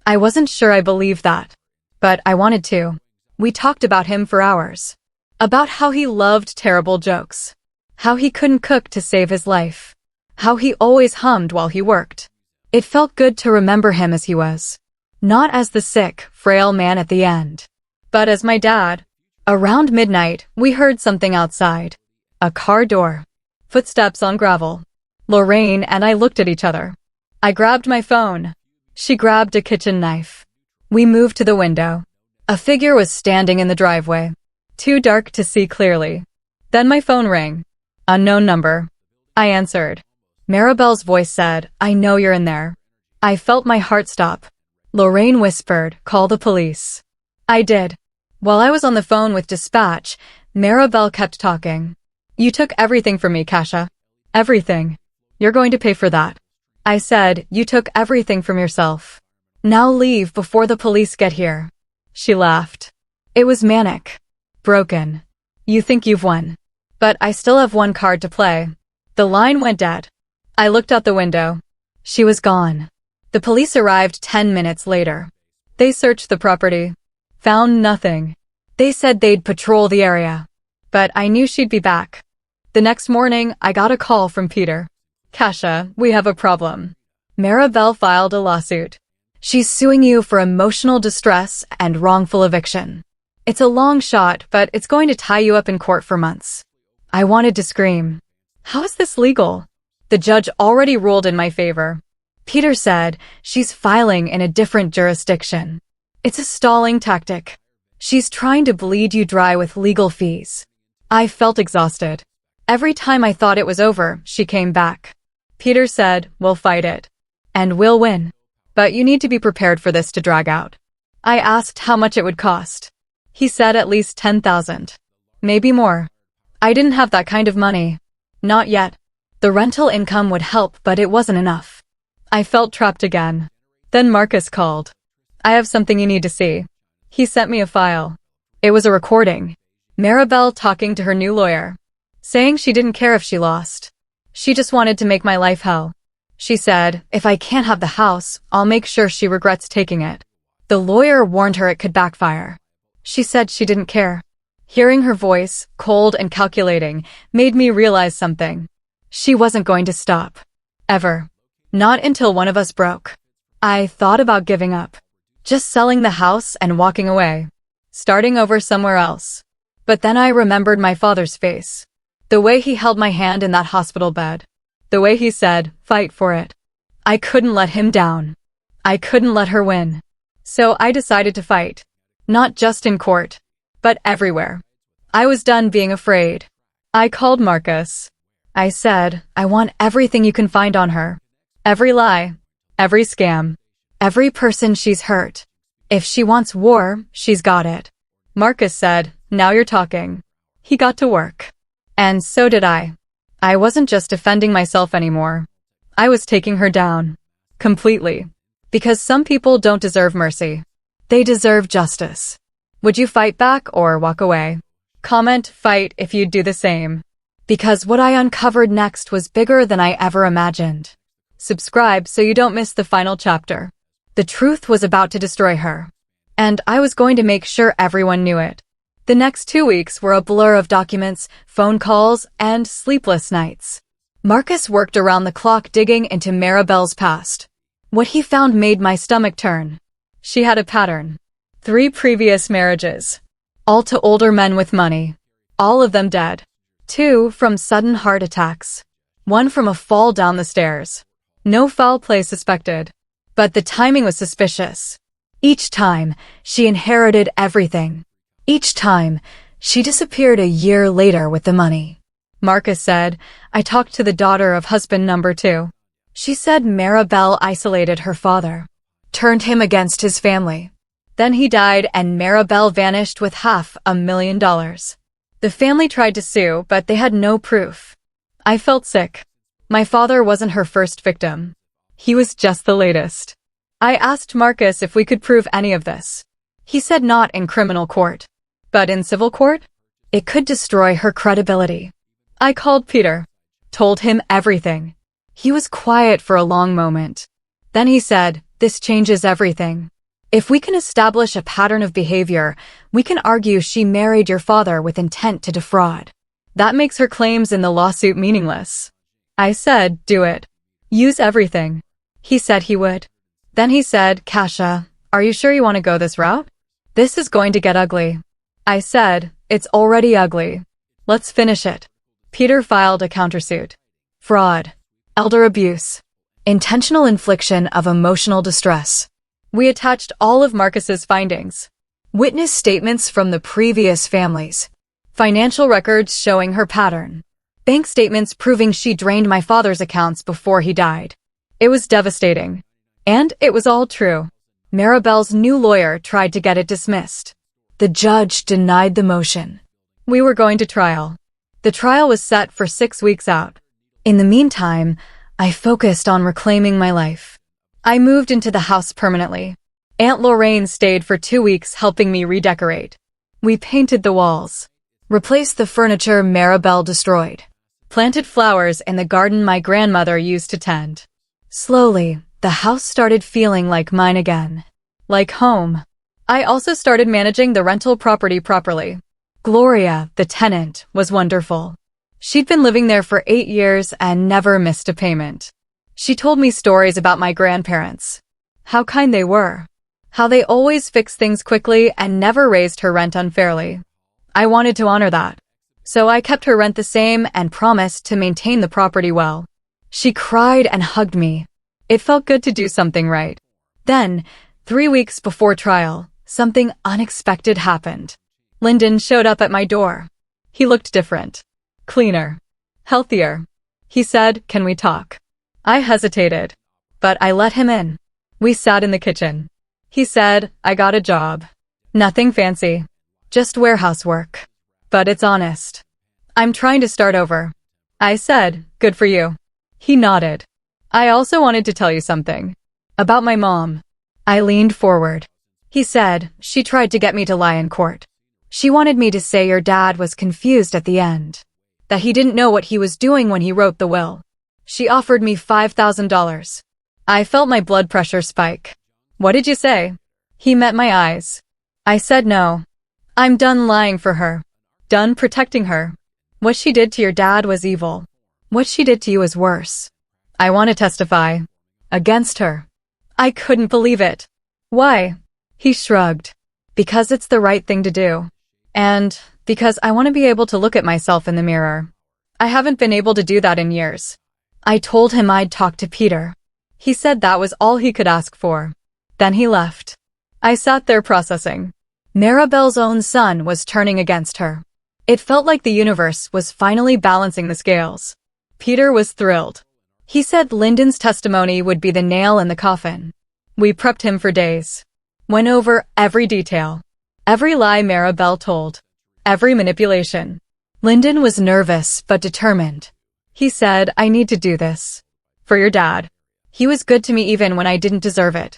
Speaker 1: I wasn't sure I believed that. But I wanted to. We talked about him for hours. About how he loved terrible jokes. How he couldn't cook to save his life. How he always hummed while he worked. It felt good to remember him as he was. Not as the sick, frail man at the end. But as my dad. Around midnight, we heard something outside. A car door. Footsteps on gravel. Lorraine and I looked at each other. I grabbed my phone. She grabbed a kitchen knife. We moved to the window. A figure was standing in the driveway. Too dark to see clearly. Then my phone rang. Unknown number. I answered. Maribel's voice said, I know you're in there. I felt my heart stop. Lorraine whispered, call the police. I did. While I was on the phone with dispatch, Maribel kept talking. You took everything from me, Kasia. Everything. You're going to pay for that. I said, you took everything from yourself. Now leave before the police get here. She laughed. It was manic. Broken. You think you've won. But I still have one card to play. The line went dead. I looked out the window. She was gone. The police arrived 10 minutes later. They searched the property. Found nothing. They said they'd patrol the area. But I knew she'd be back. The next morning, I got a call from Peter. Kasia, we have a problem. Maribel filed a lawsuit. She's suing you for emotional distress and wrongful eviction. It's a long shot, but it's going to tie you up in court for months. I wanted to scream. How is this legal? The judge already ruled in my favor. Peter said, she's filing in a different jurisdiction. It's a stalling tactic. She's trying to bleed you dry with legal fees. I felt exhausted. Every time I thought it was over, she came back. Peter said, we'll fight it. And we'll win. But you need to be prepared for this to drag out. I asked how much it would cost. He said at least $10,000. Maybe more. I didn't have that kind of money. Not yet. The rental income would help, but it wasn't enough. I felt trapped again. Then Marcus called. I have something you need to see. He sent me a file. It was a recording. Maribel talking to her new lawyer. Saying she didn't care if she lost. She just wanted to make my life hell. She said, if I can't have the house, I'll make sure she regrets taking it. The lawyer warned her it could backfire. She said she didn't care. Hearing her voice, cold and calculating, made me realize something. She wasn't going to stop. Ever. Not until one of us broke. I thought about giving up. Just selling the house and walking away. Starting over somewhere else. But then I remembered my father's face. The way he held my hand in that hospital bed. The way he said, fight for it. I couldn't let him down. I couldn't let her win. So I decided to fight. Not just in court, but everywhere. I was done being afraid. I called Marcus. I said, I want everything you can find on her. Every lie. Every scam. Every person she's hurt. If she wants war, she's got it. Marcus said, "Now you're talking." He got to work. And so did I. I wasn't just defending myself anymore. I was taking her down. Completely. Because some people don't deserve mercy. They deserve justice. Would you fight back or walk away? Comment fight if you'd do the same. Because what I uncovered next was bigger than I ever imagined. Subscribe so you don't miss the final chapter. The truth was about to destroy her. And I was going to make sure everyone knew it. The next 2 weeks were a blur of documents, phone calls, and sleepless nights. Marcus worked around the clock digging into Maribel's past. What he found made my stomach turn. She had a pattern. 3 previous marriages. All to older men with money. All of them dead. 2 from sudden heart attacks. 1 from a fall down the stairs. No foul play suspected. But the timing was suspicious. Each time, she inherited everything. Each time, she disappeared a year later with the money. Marcus said, I talked to the daughter of husband number 2. She said Maribel isolated her father. Turned him against his family. Then he died and Maribel vanished with $500,000. The family tried to sue, but they had no proof. I felt sick. My father wasn't her first victim. He was just the latest. I asked Marcus if we could prove any of this. He said not in criminal court. But in civil court? It could destroy her credibility. I called Peter. Told him everything. He was quiet for a long moment. Then he said, this changes everything. If we can establish a pattern of behavior, we can argue she married your father with intent to defraud. That makes her claims in the lawsuit meaningless. I said, do it. Use everything. He said he would. Then he said, Kasia, are you sure you want to go this route? This is going to get ugly. I said, it's already ugly. Let's finish it. Peter filed a countersuit. Fraud. Elder abuse. Intentional infliction of emotional distress. We attached all of Marcus's findings. Witness statements from the previous families. Financial records showing her pattern. Bank statements proving she drained my father's accounts before he died. It was devastating. And it was all true. Maribel's new lawyer tried to get it dismissed. The judge denied the motion. We were going to trial. The trial was set for 6 weeks out. In the meantime, I focused on reclaiming my life. I moved into the house permanently. Aunt Lorraine stayed for 2 weeks helping me redecorate. We painted the walls. Replaced the furniture Maribel destroyed. Planted flowers in the garden my grandmother used to tend. Slowly, the house started feeling like mine again. Like home. I also started managing the rental property properly. Gloria, the tenant, was wonderful. She'd been living there for 8 years and never missed a payment. She told me stories about my grandparents. How kind they were. How they always fixed things quickly and never raised her rent unfairly. I wanted to honor that. So I kept her rent the same and promised to maintain the property well. She cried and hugged me. It felt good to do something right. Then, 3 weeks before trial, something unexpected happened. Lyndon showed up at my door. He looked different. Cleaner. Healthier. He said, can we talk? I hesitated. But I let him in. We sat in the kitchen. He said, I got a job. Nothing fancy. Just warehouse work. But it's honest. I'm trying to start over. I said, good for you. He nodded. I also wanted to tell you something. About my mom. I leaned forward. He said, she tried to get me to lie in court. She wanted me to say your dad was confused at the end. That he didn't know what he was doing when he wrote the will. She offered me $5,000. I felt my blood pressure spike. What did you say? He met my eyes. I said no. I'm done lying for her. Done protecting her. What she did to your dad was evil. What she did to you is worse. I want to testify. Against her. I couldn't believe it. Why? He shrugged. Because it's the right thing to do. And because I want to be able to look at myself in the mirror. I haven't been able to do that in years. I told him I'd talk to Peter. He said that was all he could ask for. Then he left. I sat there processing. Maribel's own son was turning against her. It felt like the universe was finally balancing the scales. Peter was thrilled. He said Lyndon's testimony would be the nail in the coffin. We prepped him for days. Went over every detail. Every lie Maribel told. Every manipulation. Lyndon was nervous but determined. He said, I need to do this. For your dad. He was good to me even when I didn't deserve it.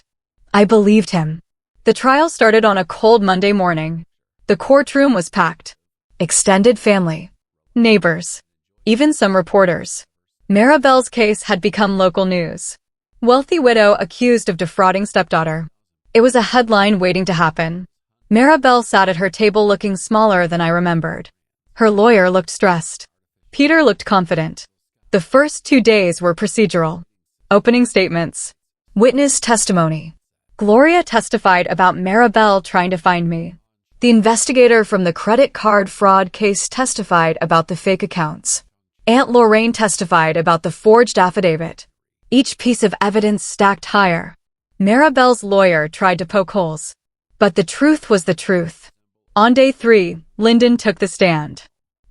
Speaker 1: I believed him. The trial started on a cold Monday morning. The courtroom was packed. Extended family. Neighbors. Even some reporters. Maribel's case had become local news. Wealthy widow accused of defrauding stepdaughter. It was a headline waiting to happen. Maribel sat at her table looking smaller than I remembered. Her lawyer looked stressed. Peter looked confident. The first 2 days were procedural. Opening statements. Witness testimony. Gloria testified about Maribel trying to find me. The investigator from the credit card fraud case testified about the fake accounts. Aunt Lorraine testified about the forged affidavit. Each piece of evidence stacked higher. Maribel's lawyer tried to poke holes. But the truth was the truth. On day 3, Lyndon took the stand.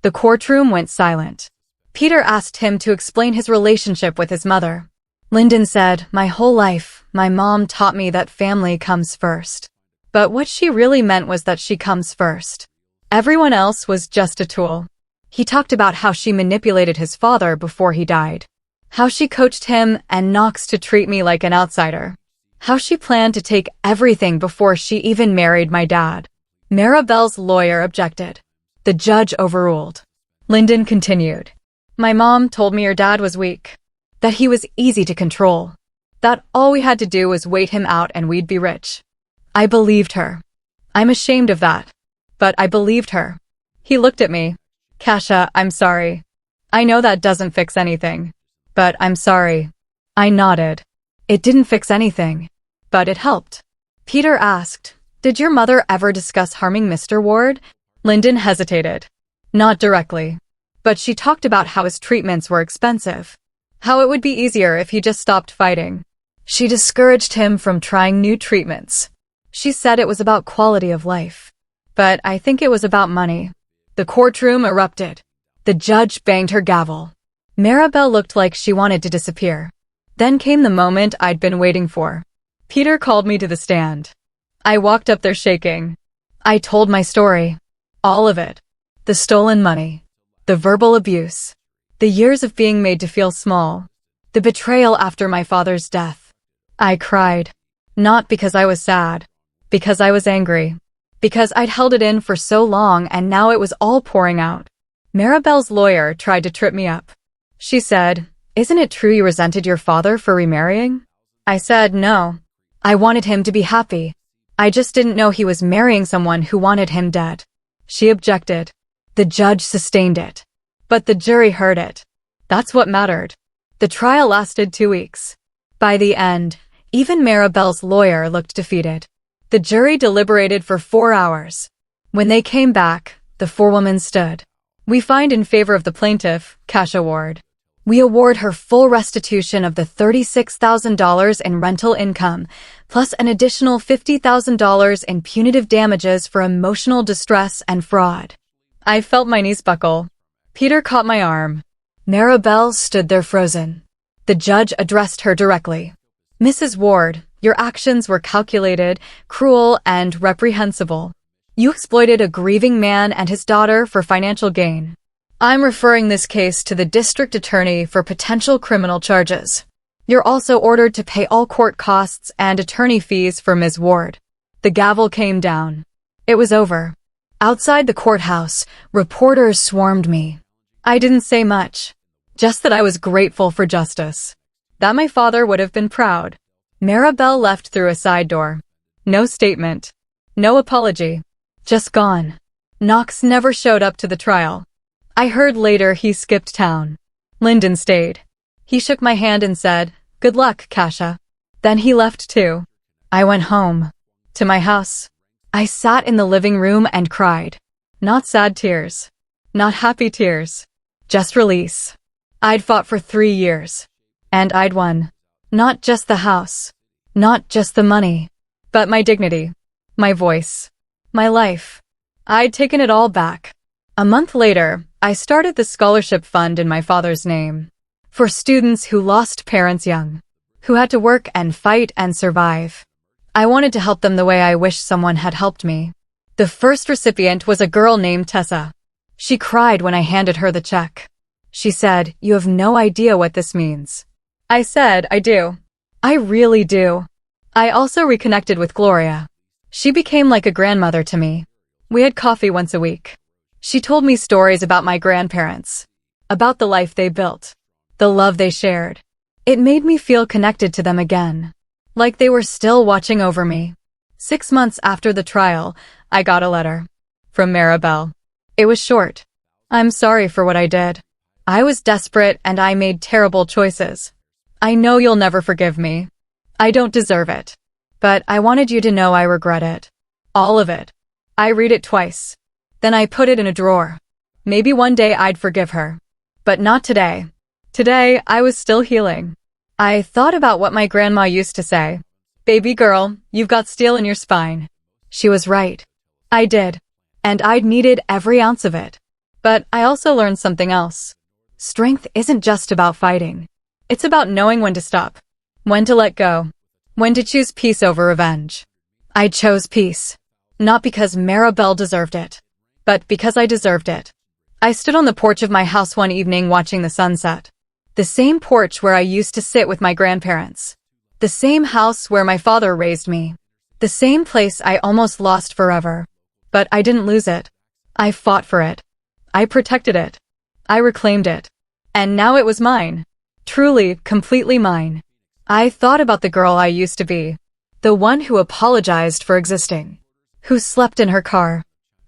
Speaker 1: The courtroom went silent. Peter asked him to explain his relationship with his mother. Lyndon said, my whole life, my mom taught me that family comes first. But what she really meant was that she comes first. Everyone else was just a tool. He talked about how she manipulated his father before he died. How she coached him and Knox to treat me like an outsider. How she planned to take everything before she even married my dad. Maribel's lawyer objected. The judge overruled. Lyndon continued. My mom told me your dad was weak. That he was easy to control. That all we had to do was wait him out and we'd be rich. I believed her. I'm ashamed of that. But I believed her. He looked at me. Kasia, I'm sorry. I know that doesn't fix anything. But I'm sorry. I nodded. It didn't fix anything. But it helped. Peter asked, did your mother ever discuss harming Mr. Ward? Lyndon hesitated. Not directly. But she talked about how his treatments were expensive. How it would be easier if he just stopped fighting. She discouraged him from trying new treatments. She said it was about quality of life. But I think it was about money. The courtroom erupted. The judge banged her gavel. Maribel looked like she wanted to disappear. Then came the moment I'd been waiting for. Peter called me to the stand. I walked up there shaking. I told my story. All of it. The stolen money. The verbal abuse. The years of being made to feel small. The betrayal after my father's death. I cried. Not because I was sad. Because I was angry. Because I'd held it in for so long and now it was all pouring out. Maribel's lawyer tried to trip me up. She said, isn't it true you resented your father for remarrying? I said no. I wanted him to be happy. I just didn't know he was marrying someone who wanted him dead. She objected. The judge sustained it. But the jury heard it. That's what mattered. The trial lasted 2 weeks. By the end, even Maribel's lawyer looked defeated. The jury deliberated for 4 hours. When they came back, the forewoman stood. We find in favor of the plaintiff, Kasia Ward. We award her full restitution of the $36,000 in rental income, plus an additional $50,000 in punitive damages for emotional distress and fraud. I felt my knees buckle. Peter caught my arm. Maribel stood there frozen. The judge addressed her directly. Mrs. Ward, your actions were calculated, cruel, and reprehensible. You exploited a grieving man and his daughter for financial gain. I'm referring this case to the district attorney for potential criminal charges. You're also ordered to pay all court costs and attorney fees for Ms. Ward. The gavel came down. It was over. Outside the courthouse, reporters swarmed me. I didn't say much. Just that I was grateful for justice. That my father would have been proud. Maribel left through a side door. No statement. No apology. Just gone. Knox never showed up to the trial. I heard later he skipped town. Lyndon stayed. He shook my hand and said, good luck, Kasia. Then he left too. I went home. To my house. I sat in the living room and cried. Not sad tears. Not happy tears. Just release. I'd fought for 3 years. And I'd won. Not just the house. Not just the money. But my dignity. My voice. My life. I'd taken it all back. A month later, I started the scholarship fund in my father's name. For students who lost parents young. Who had to work and fight and survive. I wanted to help them the way I wish someone had helped me. The first recipient was a girl named Tessa. She cried when I handed her the check. She said, "You have no idea what this means." I said, "I do. I really do." I also reconnected with Gloria. She became like a grandmother to me. We had coffee once a week. She told me stories about my grandparents, about the life they built, the love they shared. It made me feel connected to them again, like they were still watching over me. 6 months after the trial, I got a letter from Maribel. It was short. "I'm sorry for what I did. I was desperate and I made terrible choices. I know you'll never forgive me. I don't deserve it. But I wanted you to know I regret it. All of it." I read it twice. Then I put it in a drawer. Maybe one day I'd forgive her. But not today. Today, I was still healing. I thought about what my grandma used to say. "Baby girl, you've got steel in your spine." She was right. I did. And I'd needed every ounce of it. But I also learned something else. Strength isn't just about fighting. It's about knowing when to stop, when to let go, when to choose peace over revenge. I chose peace. Not because Maribel deserved it, but because I deserved it. I stood on the porch of my house one evening watching the sunset. The same porch where I used to sit with my grandparents. The same house where my father raised me. The same place I almost lost forever. But I didn't lose it. I fought for it. I protected it. I reclaimed it. And now it was mine. Truly, completely mine. I thought about the girl I used to be. The one who apologized for existing. Who slept in her car.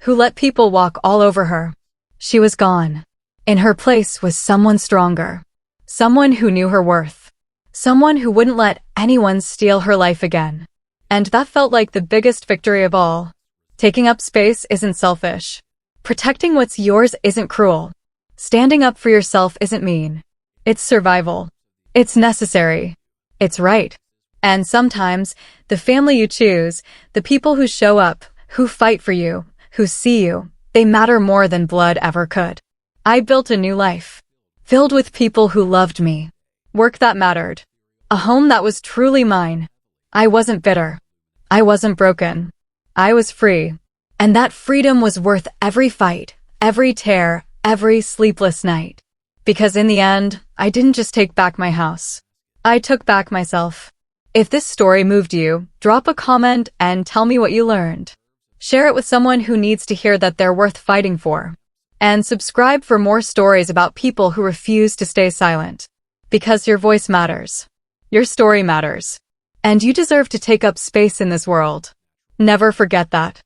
Speaker 1: Who let people walk all over her. She was gone. In her place was someone stronger. Someone who knew her worth. Someone who wouldn't let anyone steal her life again. And that felt like the biggest victory of all. Taking up space isn't selfish. Protecting what's yours isn't cruel. Standing up for yourself isn't mean. It's survival. It's necessary. It's right. And sometimes, the family you choose, the people who show up, who fight for you, who see you, they matter more than blood ever could. I built a new life. Filled with people who loved me. Work that mattered. A home that was truly mine. I wasn't bitter. I wasn't broken. I was free. And that freedom was worth every fight, every tear, every sleepless night. Because in the end, I didn't just take back my house. I took back myself. If this story moved you, drop a comment and tell me what you learned. Share it with someone who needs to hear that they're worth fighting for. And subscribe for more stories about people who refuse to stay silent. Because your voice matters. Your story matters. And you deserve to take up space in this world. Never forget that.